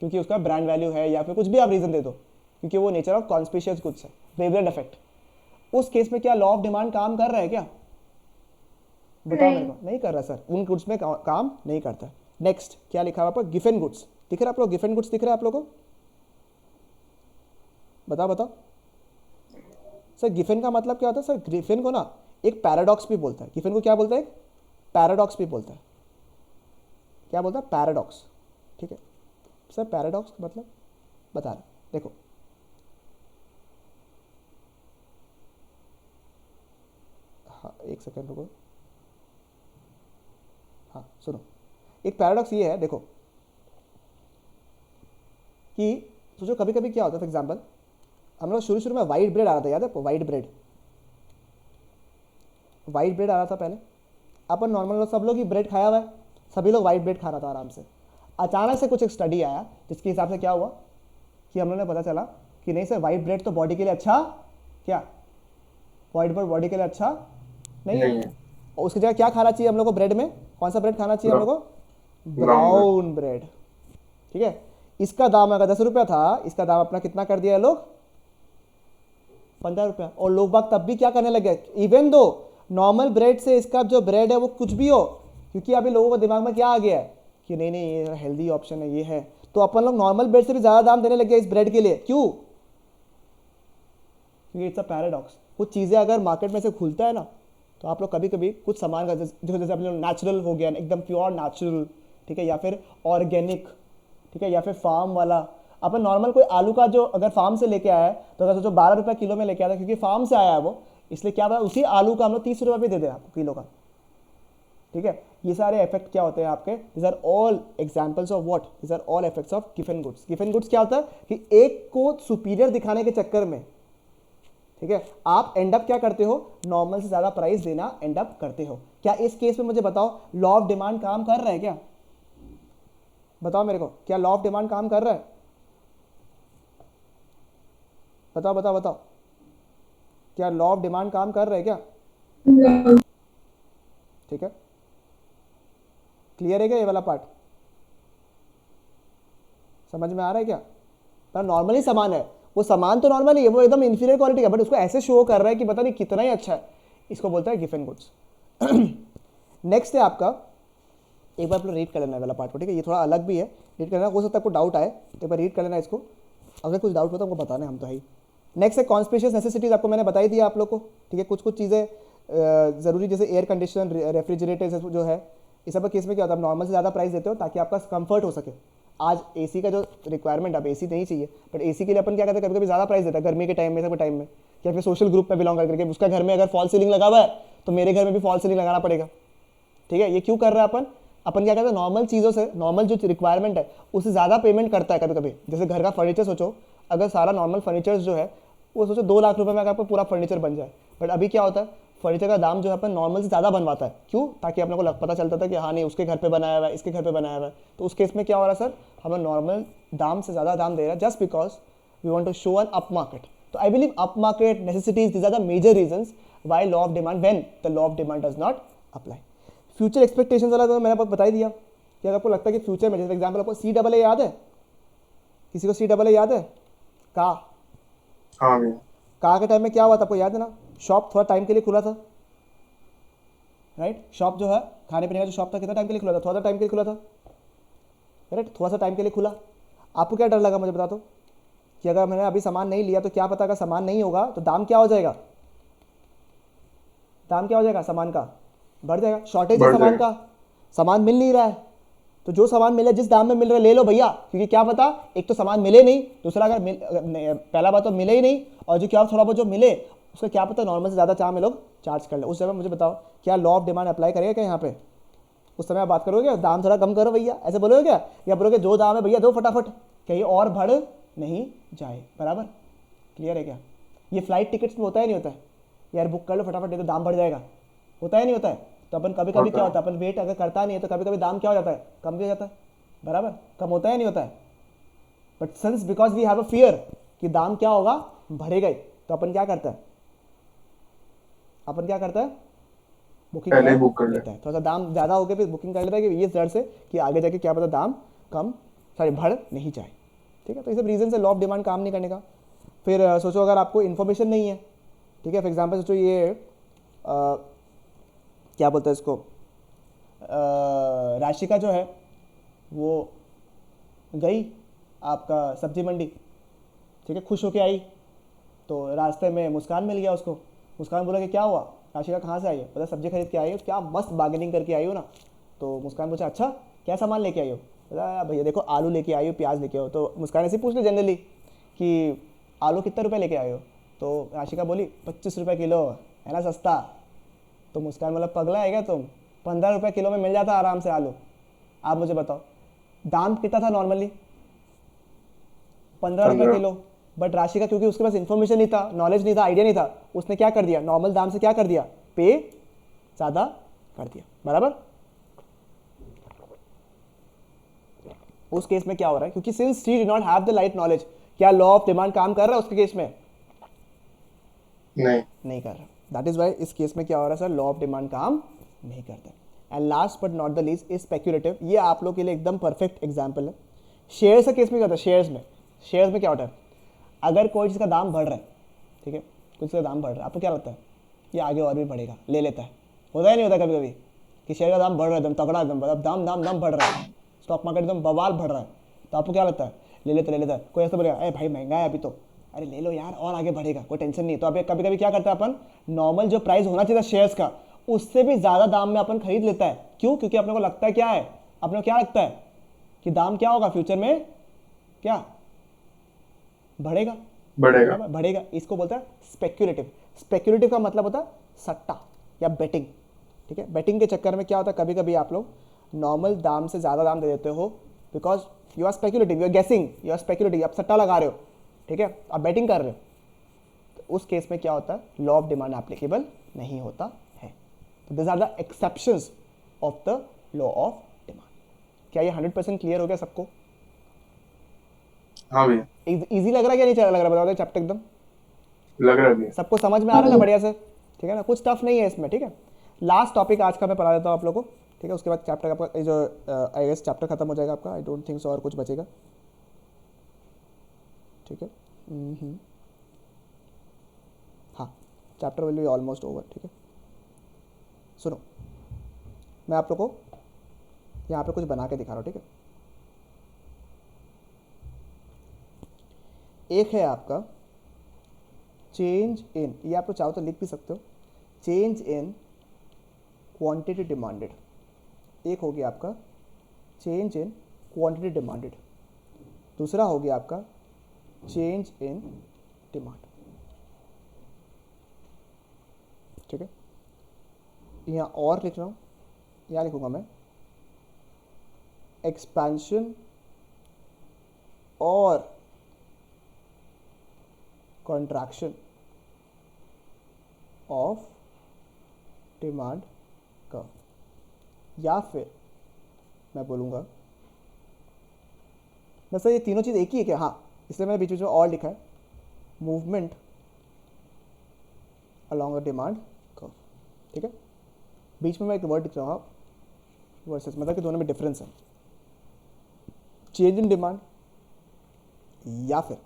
क्योंकि उसका ब्रांड वैल्यू है या फिर कुछ भी आप रीज़न दे दो, क्योंकि वो नेचर ऑफ कॉन्स्पिशियस गुड्स है, वेवलेंथ इफेक्ट। उस केस में क्या लॉ ऑफ डिमांड काम कर रहा है क्या? बताओ मेरे को। नहीं कर रहा सर, उन गुड्स में काम नहीं करता। नेक्स्ट क्या लिखा हुआ पर गिफन गुड्स दिख रहा है आप लोग? गिफन गुड्स दिख रहा है आप लोगों को? बताओ बताओ सर, गिफन का मतलब क्या होता है? सर गिफन को ना एक पैराडॉक्स भी बोलता है। गिफन को क्या बोलता है? एक पैराडॉक्स भी बोलता है। क्या बोलता है? पैराडॉक्स, ठीक है सर। पैराडॉक्स का मतलब बता रहे, देखो हाँ एक सेकेंड रुको, हाँ सुनो, एक पैराडॉक्स ये है देखो कि सोचो कभी कभी क्या होता है, फॉर एग्जाम्पल हम लोग शुरू में वाइट ब्रेड आ रहा था, याद है आपको? वाइट ब्रेड आ रहा था पहले। अपन नॉर्मल सब लोग ही ब्रेड खाया हुआ है, सभी लोग वाइट ब्रेड खा रहा था आराम से। अचानक से कुछ एक स्टडी आया जिसके हिसाब से क्या हुआ कि हम लोगों ने पता चला कि नहीं सर वाइट ब्रेड तो बॉडी के लिए अच्छा, क्या वाइट ब्रेड बॉडी के लिए अच्छा नहीं है। और उसकी जगह क्या खाना चाहिए हम लोग को? ब्रेड में कौन सा ब्रेड खाना चाहिए हम लोग को? ब्राउन ब्रेड, ठीक है। इसका दाम अगर 10 रुपया था, इसका दाम अपना कितना कर दिया लोग? 15 रुपया। और लोग बाग तब भी क्या करने लगे, इवन दो नॉर्मल ब्रेड से इसका जो ब्रेड है वो कुछ भी हो, क्योंकि अभी लोगों को दिमाग में क्या आ गया है कि नहीं नहीं ये हेल्दी ऑप्शन है, ये है, तो अपन लोग नॉर्मल ब्रेड से भी ज़्यादा दाम देने लग गए इस ब्रेड के लिए। क्यों? क्योंकि इट्स अ पैराडॉक्स। कुछ चीज़ें अगर मार्केट में से खुलता है ना, तो आप लोग कभी कभी कुछ सामान का जैसे अपने नेचुरल हो गया, एकदम प्योर नेचुरल, ठीक है, या फिर ऑर्गेनिक, ठीक है, या फिर फार्म वाला। अपन नॉर्मल कोई आलू का जो अगर फार्म से लेके आया है तो अगर सोचो 12 रुपये किलो में लेके आया था, क्योंकि फार्म से आया है वो, इसलिए क्या हुआ, उसी आलू का हम लोग 30 रुपये भी दे दें आपको किलो का, ठीक है। ये सारे इफेक्ट क्या होते हैं आपके, this are all examples of what, this are all effects of given goods. Given goods क्या होता है कि एक को सुपीरियर दिखाने के चक्कर में, ठीक है, आप एंड अप क्या करते हो, नॉर्मल से ज्यादा प्राइस देना एंड अप करते हो। क्या इस केस में मुझे बताओ लॉ ऑफ डिमांड काम कर रहा है क्या? बताओ मेरे को, क्या लॉ ऑफ डिमांड काम कर रहा है? बताओ बताओ बताओ, क्या लॉ ऑफ डिमांड काम कर रहा है क्या? ठीक है, क्लियर है क्या ये वाला पार्ट? समझ में आ रहा है क्या? पर नॉर्मली सामान है, वो सामान तो नॉर्मल ही है, वो एकदम इंफीरियर क्वालिटी का, बट उसको ऐसे शो कर रहा है कि पता नहीं कितना ही अच्छा है, इसको बोलता है गिवन गुड्स। नेक्स्ट है आपका, एक बार आप लोग रीड कर लेना है वाला पार्ट को, ठीक है, ये थोड़ा अलग भी है, रीड करना, हो सकता है आपको डाउट आए, एक बार रीड कर लेना इसको, अगर कुछ डाउट हो तो हमको बताना है, हम तो है ही। नेक्स्ट है कॉन्स्पिशियस नेसेसिटीज, आपको मैंने बताई दिया आप लोग को, ठीक है, कुछ कुछ चीज़ें ज़रूरी, जैसे एयर कंडीशनर, रेफ्रिजरेटर्स जो है, इस सब केस में क्या होता है, आप नॉर्मल से ज़्यादा प्राइस देते हो ताकि आपका कंफर्ट हो सके। आज एसी का जो रिक्वायरमेंट, अब एसी नहीं चाहिए, बट एसी के लिए अपन क्या करते हैं, कभी कभी ज़्यादा प्राइस देता है गर्मी के टाइम में, सब टाइम में, या फिर सोशल ग्रुप में बिलोंग करके उसका घर में अगर फॉल सीलिंग लगा हुआ है तो मेरे घर में भी फॉल सीलिंग लगाना पड़ेगा, ठीक है। ये क्यों कर रहा है अपन क्या कहते हैं, नॉर्मल चीज़ों से, नॉर्मल जो रिक्वायरमेंट है उससे ज़्यादा पेमेंट करता है कभी कभी। जैसे घर का फर्नीचर सोचो, अगर सारा नॉर्मल फर्नीचर जो है वो सोचो 2 लाख रुपए में अगर आपको पूरा फर्नीचर बन जाए, बट अभी क्या होता है, फर्नीचर का दाम जो है अपन नॉर्मल से ज़्यादा बनवाता है, क्यों, ताकि अपने को पता चलता था कि हाँ नहीं उसके घर पे बनाया हुआ है, इसके घर पे बनाया हुआ है, तो उस केस में क्या हो रहा है सर, हमें नॉर्मल दाम से ज़्यादा दाम दे रहा है, just because we want to show an up market. तो I believe up market necessities, these are the major reasons why law of demand, when the law of demand does not apply. Future expectations वाला तो मैंने आपको बता ही दिया कि अगर आपको लगता है कि फ्यूचर में, जैसे एग्जाम्पल आपको CAA याद है, किसी को CAA याद है? हाँ भैया। का के टाइम में क्या हुआ था आपको याद है ना, शॉप थोड़ा टाइम के लिए खुला था, राइट, शॉप जो है खाने पीने का जो शॉप था कितना टाइम के लिए खुला था, थोड़ा सा टाइम के लिए खुला था, राइट, थोड़ा सा टाइम के लिए खुला। आपको क्या डर लगा मुझे बता दो, कि अगर मैंने अभी सामान नहीं लिया तो क्या पता अगर सामान नहीं होगा तो दाम क्या हो जाएगा, दाम क्या हो जाएगा, सामान का बढ़ जाएगा, शॉर्टेज है सामान का, सामान मिल नहीं रहा है, तो जो सामान मिले जिस दाम में मिल रहा है ले लो भैया, क्योंकि क्या पता एक तो सामान मिले नहीं, दूसरा अगर पहला बात तो मिले ही नहीं, और जो क्या थोड़ा बहुत जो मिले उसका क्या पता नॉर्मल से ज़्यादा चाह में लोग चार्ज कर ले। उस समय मुझे बताओ क्या लॉ ऑफ डिमांड अप्लाई करेगा क्या यहाँ पे? उस समय आप बात करोगे दाम थोड़ा कम करो भैया, ऐसे बोलोगे क्या, या बोलोगे जो दाम है भैया दो फटाफट, कहीं और बढ़ नहीं जाए, बराबर, क्लियर है क्या? ये फ्लाइट टिकट्स में होता है नहीं होता है, यार बुक कर लो फटाफट नहीं तो दाम बढ़ जाएगा, होता है नहीं होता है? तो अपन कभी कभी क्या होता है, अपन वेट अगर करता नहीं है तो कभी कभी दाम क्या हो जाता है, कम भी हो जाता है, बराबर, कम होता है नहीं होता है। But since because we have a fear कि दाम क्या होगा, बढ़ेगा ही, तो अपन क्या करता है, अपन क्या करता है, बुकिंग पहले बुक कर लेता है, थोड़ा सा दाम ज़्यादा हो गया फिर बुकिंग कर लेता है कि ये डर से कि आगे जाके क्या पता दाम कम बढ़ नहीं जाए, ठीक है। तो ये सब रीज़न है लॉ ऑफ डिमांड काम नहीं करने का। फिर सोचो अगर आपको इन्फॉर्मेशन नहीं है, ठीक है, फॉर एग्जाम्पल सोचो ये क्या बोलते हैं इसको, राशिका जो है वो गई आपका सब्जी मंडी, ठीक है, खुश होके आई, तो रास्ते में मुस्कान मिल गया उसको, मुस्कान बोला कि क्या हुआ, राशिका कहाँ से आई हो, बोला सब्जी खरीद के आई हो, क्या मस्त बार्गेनिंग करके आई हो ना। तो मुस्कान पूछा अच्छा क्या सामान लेके आई हो, बोला भैया देखो आलू लेके आई हो, प्याज लेके आओ। तो मुस्कान ऐसे पूछ ली जनरली कि आलू कितने रुपए लेके आए हो, तो राशिका बोली 25 रुपये किलो है ना, सस्ता। तो मुस्कान बोला पगला है क्या तुम, 15 रुपये किलो में मिल जाता आराम से आलू। आप मुझे बताओ दाम कितना था नॉर्मली, 15 रुपये किलो, बट राशिका क्योंकि उसके पास इन्फॉर्मेशन नहीं था, नॉलेज नहीं था, आइडिया नहीं था, उसने क्या कर दिया, नॉर्मल दाम से क्या कर दिया, पे ज़्यादा कर दिया, बराबर। उस केस में क्या हो रहा है, क्योंकि since she did not have the right knowledge, क्या लॉ ऑफ डिमांड काम कर रहा है उसके केस में? नहीं कर रहा। दैट इज वाई इस केस में क्या हो रहा है सर, लॉ ऑफ डिमांड काम नहीं करता। And last but not the least is speculative, ये आप लोग के लिए एकदम परफेक्ट एग्जाम्पल है। शेयर्स के केस में क्या होता है, शेयर्स में क्या होता है, अगर कोई चीज़ का दाम बढ़ रहा है, ठीक है, कुछ का दाम बढ़ रहा है, आपको क्या लगता है ये आगे और भी बढ़ेगा, ले लेता है, होता है नहीं होता कभी कभी कि शेयर का दाम बढ़ रहा है, एकदम तगड़ा, एकदम दाम दाम दाम बढ़ रहा है, स्टॉक मार्केट एकदम बवाल बढ़ रहा है, तो आपको क्या लगता है ले लेता है। कोई ऐसा बोलेगा अरे भाई महंगा है अभी तो अरे ले लो यार और आगे बढ़ेगा, कोई टेंशन नहीं है। तो अभी कभी कभी क्या करता है अपन, नॉर्मल जो प्राइस होना चाहिए था शेयर्स का उससे भी ज़्यादा दाम में अपन खरीद लेता है। क्यों? क्योंकि अपने को लगता है क्या है, अपने को क्या लगता है कि दाम क्या होगा फ्यूचर में, क्या बढ़ेगा, बढ़ेगा। बढ़ेगा। इसको बोलता है स्पेक्यूलेटिव। स्पेक्यूलेटिव का मतलब होता है सट्टा या बेटिंग। ठीक है, बेटिंग के चक्कर में क्या होता है, कभी कभी आप लोग नॉर्मल दाम से ज़्यादा दाम दे देते हो, because you are speculative, you are guessing, you are speculative, आप सट्टा लगा रहे हो। ठीक है, आप बेटिंग कर रहे हो, तो उस केस में क्या होता है, लॉ ऑफ डिमांड एप्लीकेबल नहीं होता है। तो this are the exceptions of the law of demand. क्या ये 100% क्लियर हो गया सबको? हाँ भैया, इजी लग रहा है क्या नहीं लग रहा, बताओ तो चैप्टर एकदम लग रहा है भैया। सबको समझ में आ रहा है ना बढ़िया से? ठीक है ना, कुछ टफ नहीं है इसमें। ठीक है, लास्ट टॉपिक आज का मैं पढ़ा देता हूँ आप लोगों को। ठीक है, उसके बाद चैप्टर आपका जो आई गेस चैप्टर खत्म हो जाएगा आपका। आई डोंट थिंक सो और कुछ बचेगा। ठीक है, हाँ, chapter will be almost over. ठीक है, सुनो, मैं आप लोग को यहाँ पे कुछ बना के दिखा रहा हूँ। ठीक है, एक है आपका चेंज इन, ये आप लोग चाहो तो लिख भी सकते हो, चेंज इन क्वांटिटी डिमांडेड। एक हो गया आपका चेंज इन क्वांटिटी डिमांडेड, दूसरा हो गया आपका चेंज इन डिमांड। ठीक है, यहाँ और लिख रहा हूँ, यहाँ लिखूंगा मैं एक्सपेंशन और कॉन्ट्रैक्शन ऑफ डिमांड कर्व, या फिर मैं बोलूँगा वैसे ये तीनों चीज़ एक ही है क्या? हाँ, इसलिए मैंने बीच बीच में और लिखा है movement along the demand curve. ठीक है, बीच में मैं एक वर्ड लिख रहा हूँ वर्सेस, मतलब कि दोनों में डिफरेंस है, चेंज इन डिमांड या फिर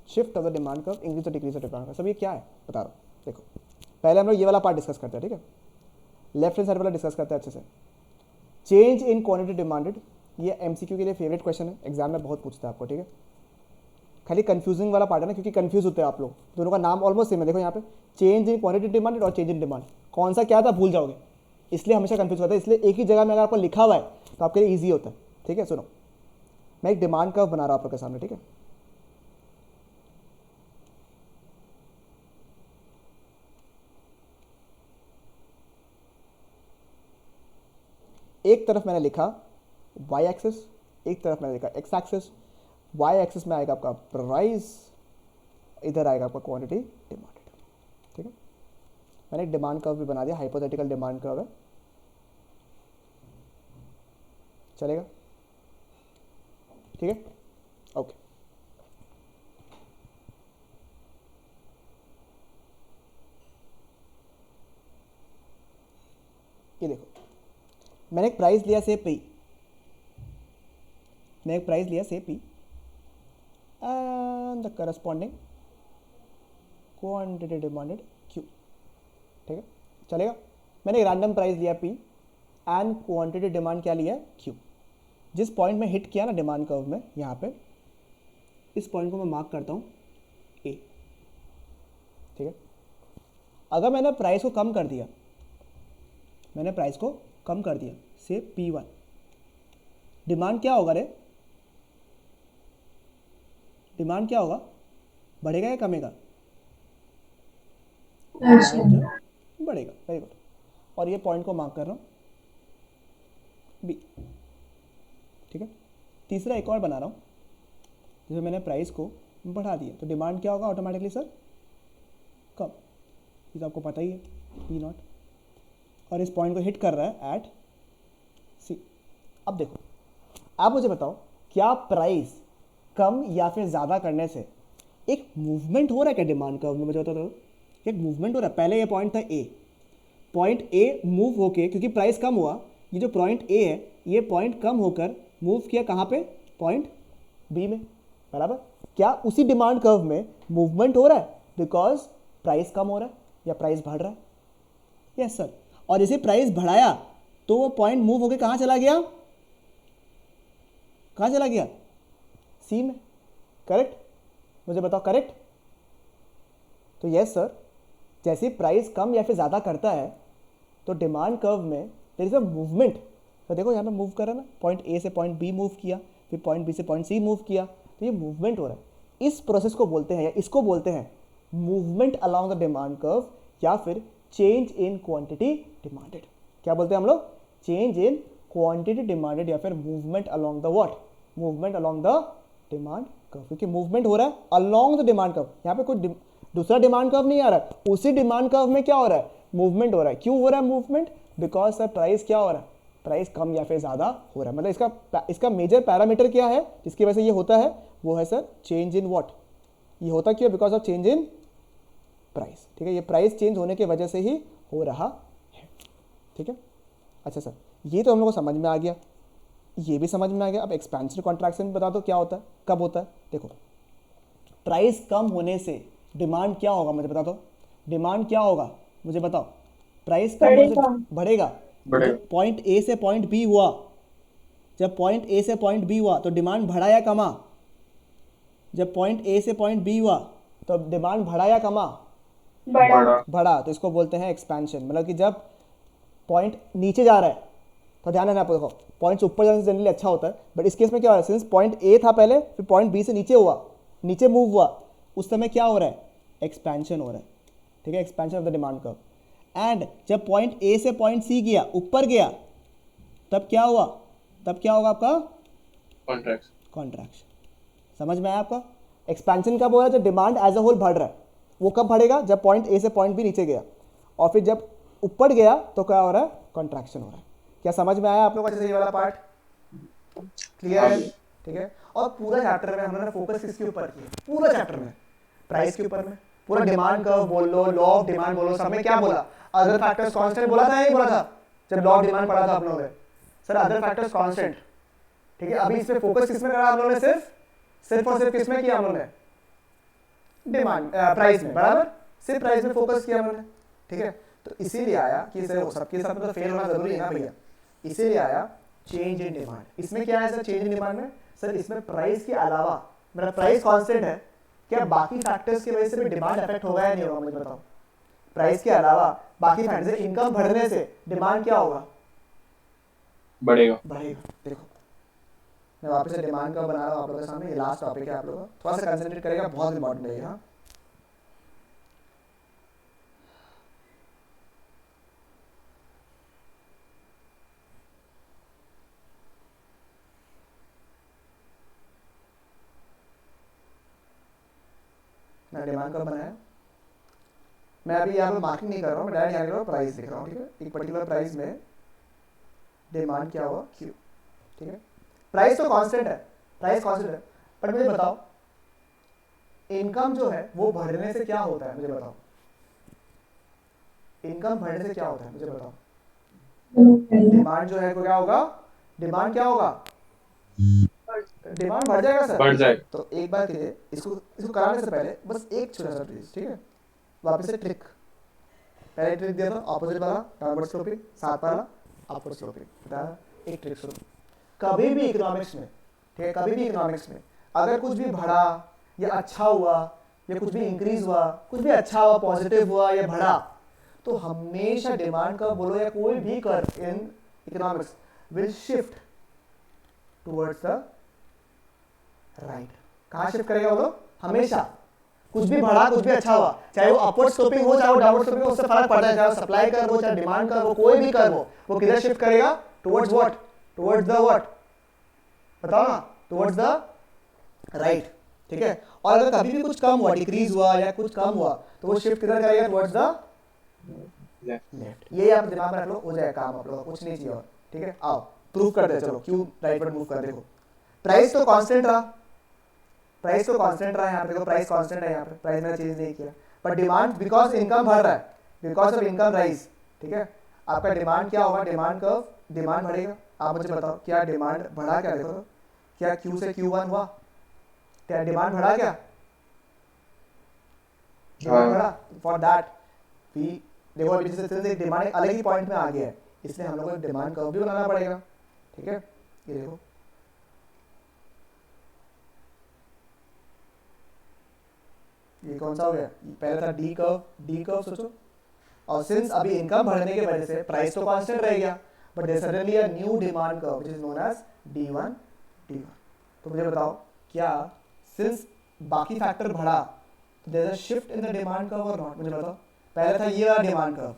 shift of the demand curve, increase और डिक्रीज ऑफ डिमांड कर्व। सब ये क्या है बता रहा हूँ। देखो, पहले हम लोग ये वाला पार्ट डिस्कस करते हैं। ठीक है, लेफ्ट हैंड साइड वाला डिस्कस करते हैं अच्छे से। चेंज इन क्वांटिटी डिमांडेड, ये एमसीक्यू के लिए फेवरेट क्वेश्चन है, एग्जाम में बहुत पूछता है आपको। ठीक है, खाली कंफ्यूजिंग वाला पार्ट है ना, क्योंकि कंफ्यूज होते हैं आप लोग, दोनों का नाम ऑलमोस्ट सेम है। देखो यहाँ पे चेंज इन क्वांटिटी डिमांडेड और चेंज इन डिमांड, कौन सा क्या था भूल जाओगे, इसलिए हमेशा कंफ्यूज होता है। इसलिए एक ही जगह में अगर आपको लिखा हुआ है तो आपके लिए ईजी होता है। ठीक है, सुनो, मैं एक डिमांड कर्व बना रहा हूँ आप लोग के सामने। ठीक है, एक तरफ मैंने लिखा y एक्सिस, एक तरफ मैंने लिखा x एक्सिस। y एक्सिस में आएगा आपका प्राइस, इधर आएगा आपका क्वांटिटी डिमांडेड। ठीक है, मैंने एक डिमांड कर्व भी बना दिया, हाइपोथेटिकल डिमांड कर्व है, चलेगा? ठीक है, ओके। ये देखो, मैंने एक प्राइस लिया से पी, मैं एक प्राइस लिया से P and the corresponding quantity demanded Q. ठीक है, चलेगा? मैंने एक रैंडम प्राइस लिया पी एंड क्वांटिटी डिमांड क्या लिया क्यू। जिस पॉइंट में हिट किया ना डिमांड कर्व में, यहाँ पे इस पॉइंट को मैं मार्क करता हूँ ए। ठीक है, अगर मैंने प्राइस को कम कर दिया, मैंने प्राइस को कम कर दिया से P1, डिमांड क्या होगा रे? डिमांड क्या होगा, बढ़ेगा या कमेगा? बढ़ेगा। Very good. और ये पॉइंट को मार्क कर रहा हूँ बी। ठीक है, तीसरा एक और बना रहा हूँ, जिसमें मैंने प्राइस को बढ़ा दिया, तो डिमांड क्या होगा ऑटोमेटिकली सर? कम। ये तो आपको पता ही है, P0, और इस पॉइंट को हिट कर रहा है एट सी। अब देखो, आप मुझे बताओ, क्या प्राइस कम या फिर ज़्यादा करने से एक मूवमेंट हो रहा है क्या डिमांड कर्व में? मुझे बताओ तो, एक मूवमेंट हो रहा है। पहले ये पॉइंट था ए, पॉइंट ए मूव होके, क्योंकि प्राइस कम हुआ ये जो पॉइंट ए है ये पॉइंट कम होकर मूव किया कहाँ पे, पॉइंट बी में, बराबर। क्या उसी डिमांड कर्व में मूवमेंट हो रहा है बिकॉज प्राइस कम हो रहा है या प्राइस बढ़ रहा है? Yes sir. और जैसे प्राइस बढ़ाया तो वो पॉइंट मूव होकर कहाँ चला गया, कहाँ चला गया, सी में, करेक्ट? मुझे बताओ करेक्ट? तो यस सर, जैसे प्राइस कम या फिर ज़्यादा करता है तो डिमांड कर्व में देयर इज अ मूवमेंट। तो देखो यहाँ पे मूव कर रहा है ना, पॉइंट ए से पॉइंट बी मूव किया, फिर पॉइंट बी से पॉइंट सी मूव किया, तो ये मूवमेंट हो रहा है। इस प्रोसेस को बोलते हैं या इसको बोलते हैं movement along the demand curve या फिर चेंज इन क्वांटिटी डिमांडेड। क्या बोलते हैं हम लोग? चेंज इन क्वांटिटी डिमांडेड या फिर movement along the what, movement along the demand curve, क्योंकि मूवमेंट हो रहा है अलोंग द डिमांड कर्व। यहाँ पे कोई दूसरा डिमांड कर्व नहीं आ रहा है, उसी डिमांड कर्व में क्या हो रहा है, मूवमेंट हो रहा है। क्यों हो रहा है मूवमेंट? बिकॉज सर प्राइस क्या हो रहा है, प्राइस कम या फिर ज़्यादा हो रहा है। मतलब इसका मेजर पैरामीटर क्या है जिसकी वजह से ये होता है, वो है सर चेंज इन व्हाट। ये होता क्यों? Because of change in price. ठीक है, ये प्राइस चेंज होने की वजह से ही हो रहा है। ठीक है, अच्छा सर, ये तो हम लोग को समझ में आ गया, ये भी समझ में आ गया। अब एक्सपेंशन कॉन्ट्रैक्शन बता दो क्या होता है, कब होता है? देखो, प्राइस कम होने से डिमांड क्या होगा, मुझे बता दो। डिमांड क्या होगा मुझे बताओ? प्राइस कम होने से बढ़ेगा। पॉइंट ए से पॉइंट बी हुआ, जब पॉइंट ए से पॉइंट बी हुआ तो डिमांड बढ़ा या कमा? जब पॉइंट ए से पॉइंट बी हुआ तो डिमांड बढ़ा या कमा? बढ़ा। तो इसको बोलते हैं एक्सपेंशन। मतलब कि जब पॉइंट नीचे जा रहा है तो ध्यान रखना, आपको देखो पॉइंट्स ऊपर जाने से जनरली अच्छा होता है, बट इस केस में क्या हो रहा है, सिंस पॉइंट ए था पहले, फिर पॉइंट बी से नीचे हुआ, नीचे मूव हुआ, उस समय क्या हो रहा है, एक्सपेंशन हो रहा है। ठीक है, expansion of the demand curve. And जब पॉइंट ए से पॉइंट सी गया, ऊपर गया, तब क्या हुआ, तब क्या होगा आपका, कॉन्ट्रैक्शन। समझ में आया आपका? एक्सपेंशन कब हो रहा है? जब डिमांड एज अ होल बढ़ रहा है। वो कब बढ़ेगा? जब पॉइंट ए से पॉइंट बी नीचे गया, और फिर जब ऊपर गया तो क्या हो रहा है, कॉन्ट्रैक्शन हो रहा है। क्या समझ में आया आप लोगों को अच्छे से ये वाला पार्ट? क्लियर है? ठीक है। और पूरा चैप्टर में हमने फोकस किसके ऊपर किया? पूरा चैप्टर में प्राइस के ऊपर में। पूरा डिमांड कर्व बोल लो, लॉ ऑफ डिमांड बोलो, सब में क्या बोला? अदर फैक्टर्स कांस्टेंट बोला था या नहीं बोला था? जब लॉ ऑफ डिमांड पढ़ा था आप लोगों ने, सर अदर फैक्टर्स कांस्टेंट। ठीक है, अभी इसमें फोकस किसमें करा आप लोगों ने? सिर्फ और सिर्फ किसमें किया हम लोगों ने? डिमांड प्राइस में, बराबर। सिर्फ प्राइस में फोकस किया हमने। ठीक है, तो इसीलिए आया कि सर सबके साथ में तो फेल होना जरूरी है ना भैया, इसीलिए आया चेंज इन डिमांड। इसमें क्या है सर चेंज इन डिमांड में? सर इसमें प्राइस के अलावा, मेरा प्राइस कांस्टेंट है, क्या बाकी फैक्टर्स की वजह से भी डिमांड अफेक्ट होगा या नहीं होगा, मुझे बताओ। प्राइस के अलावा बाकी फैक्टर्स, इनकम बढ़ने से डिमांड क्या होगा? बढ़ेगा। देखो मैं वापस से डिमांड का बना रहा हूँ आप लोगों के सामने, ये लास्ट टॉपिक है, आप लोगों को थोड़ा सा कंसंट्रेट करेगा, बहुत इंपॉर्टेंट है। हाँ, मैं डिमांड का बनाया, मैं अभी यहाँ पे मार्किंग नहीं कर रहा हूँ, मैं डायरेक्ट यहाँ कर रहा हूँ, प्राइस लिख रहा हूँ। ठीक है, एक पर्टिकुलर प्राइस में डिमांड क्या हुआ, क्यू। ठीक है, प्राइस तो कांस्टेंट है, प्राइस कांस्टेंट है, बट मुझे बताओ इनकम जो है वो बढ़ने से क्या होता है, मुझे बताओ। इनकम बढ़ने से क्या होता है, मुझे बताओ। डिमांड जो है क्या होगा, डिमांड क्या होगा, डिमांड बढ़ जाएगा सर, बढ़ जाएगा। तो एक बार के लिए इसको कराने से पहले बस एक छोटा सा प्लीज, ठीक है, वापस से ट्रिक, पहले ट्रिक दिया था ऑपोजिट वाला डाउनवर्ड स्लोपिंग, साथ वाला अपवर्ड स्लोपिंग, बताया। एक ट्रिक सुनो, कभी भी इकोनॉमिक्स में, ठीक है, कभी भी इकोनॉमिक्स में अगर कुछ भी बढ़ा या अच्छा हुआ या कुछ भी इंक्रीज हुआ, कुछ भी अच्छा हुआ, पॉजिटिव हुआ या बढ़ा, तो हमेशा डिमांड का बोलो या कोई भी कर in economics will shift towards the right. कहाँ शिफ्ट करेगा बोलो, हमेशा। कुछ भी बढ़ा, कुछ भी अच्छा हुआ, चाहे वो अपवर्ड स्लोपिंग हो चाहे वो डाउनवर्ड स्लोपिंग हो, उससे फर्क पड़ता है, चाहे वो सप्लाई कर वो चाहे डिमांड कर वो, कोई भी कर वो किधर शिफ्ट करेगा, towards what, towards the what, बताओ ना, टुवर्ड्स द राइट। ठीक है, और अगर कभी भी कुछ कम हुआ, डिक्रीज हुआ या कुछ कम हुआ, तो वो शिफ्ट किधर करेगा, टुवर्ड्स द लेफ्ट। ये आप दिमाग में रख लो, हो जाएगा काम आप लोगों का, कुछ नहीं चाहिए और। ठीक है, आओ प्रूव कर दे, चलो क्यों राइटवर्ड मूव कर। देखो प्राइस तो कांस्टेंट रहा, प्राइस तो कांस्टेंट रहा, यहाँ पे देखो प्राइस कांस्टेंट है, यहाँ पे प्राइस मैंने चेंज नहीं किया, बट डिमांड बिकॉज इनकम बढ़ रहा है, बिकॉज ऑफ इनकम राइज। ठीक है, आपका डिमांड क्या होगा, डिमांड कर्व, डिमांड बढ़ेगा। आप मुझे बताओ क्या डिमांड बढ़ा, क्या देखो तो, क्या Q से Q1 हुआ, क्या डिमांड बढ़ा, क्या डिमांड हाँ बढ़ा? फॉर दैट वी, देखो अभी जैसे डिमांड एक अलग ही पॉइंट में आ गया है, इसलिए हम लोग को डिमांड कर्व भी बनाना पड़ेगा। ठीक है, ये देखो ये कौन सा हो गया, पहले था डी कर्व, डी कर्व सोचो, और सिंस अभी इनकम बढ़ने की वजह से प्राइस तो कांस्टेंट रह गया, but there suddenly a new demand curve which is known as D1 D1। तो मुझे बताओ क्या सिंस बाकी फैक्टर बढ़ा तो there is a shift in the demand curve or not? मुझे बताओ, पहले था ये वाला डिमांड कर्व,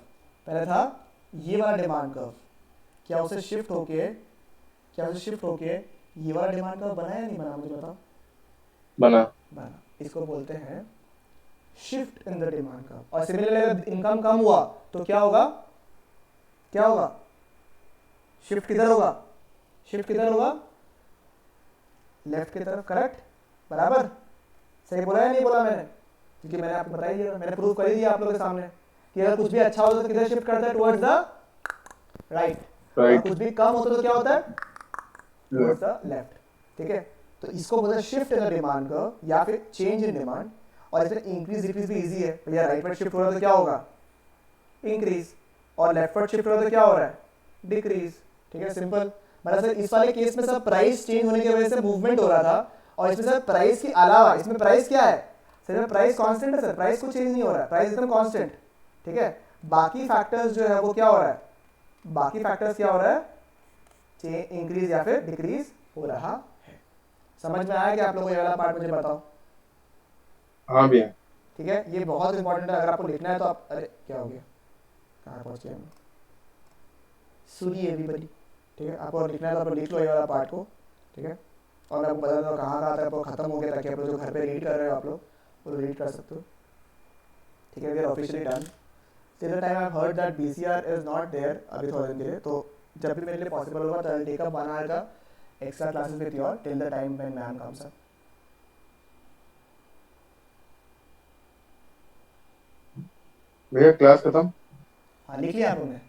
पहले था ये वाला डिमांड कर्व, क्या उसे शिफ्ट होके, क्या उसे शिफ्ट होके ये वाला डिमांड कर्व बना या नहीं बना? मुझे बताओ। बना। बना, इसको बोलते हैं shift in the demand curve. और सिमिलरली अगर इनकम कम हुआ तो क्या होगा, क्या होगा, शिफ्ट किधर होगा, शिफ्ट किधर होगा, लेफ्ट की तरफ, करेक्ट, बराबर, सही बोला या नहीं बोला मैंने? क्योंकि मैंने आपको बता ही दिया, मैंने प्रूव कर ही दिया आप लोगों के सामने कि अगर कुछ भी अच्छा होता है तो किधर शिफ्ट करता है, टुवर्ड्स द राइट, और राइट। कुछ भी कम होता है तो क्या होता है, टुवर्ड्स द लेफ्ट। ठीक है, तो इसको बोलते हैं shift in the demand curve या फिर चेंज इन डिमांड। और इसमें इंक्रीज डिक्रीज भी इजी है, भैया राइट वर्ड शिफ्ट हो रहा है तो क्या होगा, इंक्रीज, और लेफ्ट वर्ड शिफ्ट हो रहा है तो क्या हो रहा है, डिक्रीज। ठीक है, सिंपल। मतलब सर इस वाले केस में सर प्राइस चेंज होने की वजह से मूवमेंट हो रहा था, और इसमें सर प्राइस के अलावा, इसमें प्राइस क्या है सर, इसमें प्राइस कांस्टेंट है सर, प्राइस कुछ चेंज नहीं हो रहा है, प्राइस एकदम कांस्टेंट। ठीक है, बाकी फैक्टर्स जो है वो क्या हो रहा है, बाकी फैक्टर्स क्या हो रहा है, इंक्रीज या फिर डिक्रीज हो रहा है। समझ में आया क्या आप लोगों को ये वाला पार्ट? मुझे बताओ। हाँ भैया। ठीक है, ये बहुत इंपॉर्टेंट है, अगर आपको लिखना है तो आप, अरे क्या हो गया, कहाँ पहुँच गए हम, सुनिए एवरीबॉडी। ठीक है, आपको लिखना है तो आप लिख लो ये वाला पार्ट को। ठीक है, और मैं आपको बता दूँ कहाँ कहाँ तक आपको खत्म हो गया, ताकि आप लोग जो घर पे रीड कर रहे हो आप लोग वो रीड कर सकते हो। ठीक है, we are officially done. Till the time I have heard that BCR is not there अभी थोड़े दिन के लिए, तो जब भी मेरे लिए पॉसिबल होगा तो I will take up 1 hour का extra classes with you all till the time when ma'am comes up. भैया क्लास खत्म। हाँ, लिख लिया आप लोगों ने?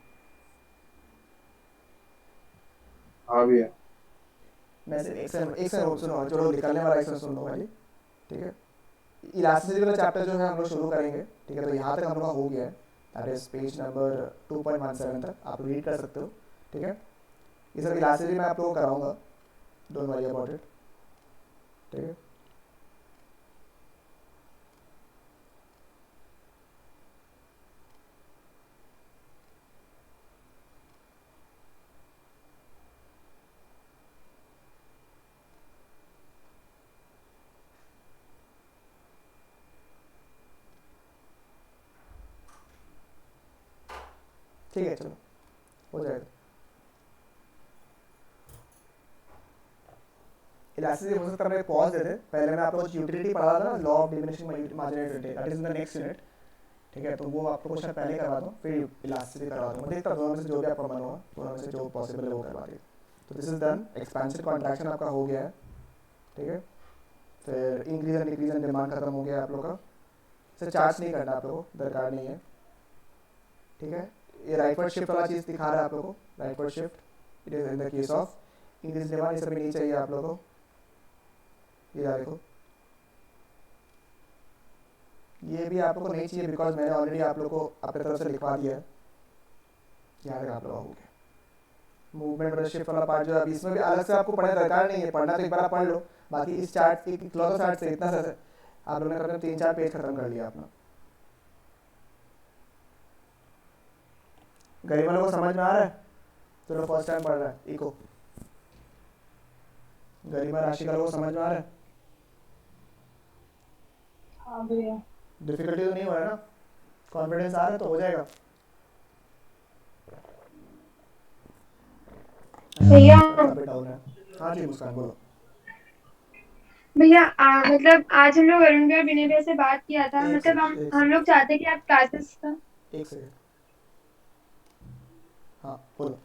हाँ भैया। मैं सिर्फ एक सेकंड सुनो, चलो निकलने वाला एक सेकंड सुन लो भाई। ठीक है, इलास्टिसिटी वाला चैप्टर जो है हम लोग शुरू करेंगे। ठीक है, तो यहाँ तक हम लोग का हो गया है, दैट इज पेज नंबर 2.17 तक आप रीड कर सकते हो। ठीक है, ये सब इलास्टिसिटी मैं आप लोगों को कराऊंगा, डोंट वरी अबाउट इट। ठीक है, ठीक है, चलो हो जाएगा। इलास्टिसिटी हो सकता है, मैं पॉज दे दे, पहले मैं आप लोगों को यूटिलिटी पढ़ा था ना, law of diminishing marginality, that is in the next unit. ठीक है, तो वो आप लोगों को शायद पहले करवा दूँ, फिर इलास्टिसिटी करवा दूँ, मैं देखता हूँ दोनों में से जो भी आपका मन होगा, दोनों में से जो पॉसिबल है वो करवा दिए। तो this is done, expansion contraction आपका हो गया है। ठीक है, फिर increase and decrease and demand खत्म हो गया आप लोग का। सर चार्ज नहीं करना आप लोगों को, दरकार नहीं है। ठीक है, ये राइटवर्ड शिफ्ट वाला चीज़ दिखा रहा है आप लोगों को, rightward shift it is in the case of increase demand, ये सब भी नहीं चाहिए आप लोगों को। ये देखो, ये भी आप लोगों को नहीं चाहिए बिकॉज मैंने ऑलरेडी आप लोगों को अपने तरफ से लिखवा दिया है। यहाँ तक आप लोगों को मूवमेंट और शिफ्ट वाला पार्ट जो है, अभी इसमें भी अलग से आपको पढ़ने दरकार नहीं है, पढ़ना तो एक बार आप पढ़ लो, बाकी इस चार्ट एक इकलौता चार्ट से इतना सा आप लोगों ने करीब 3-4 पेज खत्म कर लिया अपना। गरीब वालों को समझ में आ रहा है? चलो फर्स्ट टाइम पढ़ रहा है इको, गरीबा राशि का लोगों को समझ में आ रहा है? हाँ भैया। डिफिकल्टी तो नहीं हो रहा है ना? कॉन्फिडेंस आ रहा है तो हो जाएगा। भैया अभी डाउन है। हाँ जी मुस्कान बोलो। भैया मतलब आज हम लोग अरुण भैया और विनय भैया से बात किया था, एक मतलब सेकंड, एक हम लोग चाहते हैं कि आप क्लासेस का एक सेकंड, हाँ बोलो।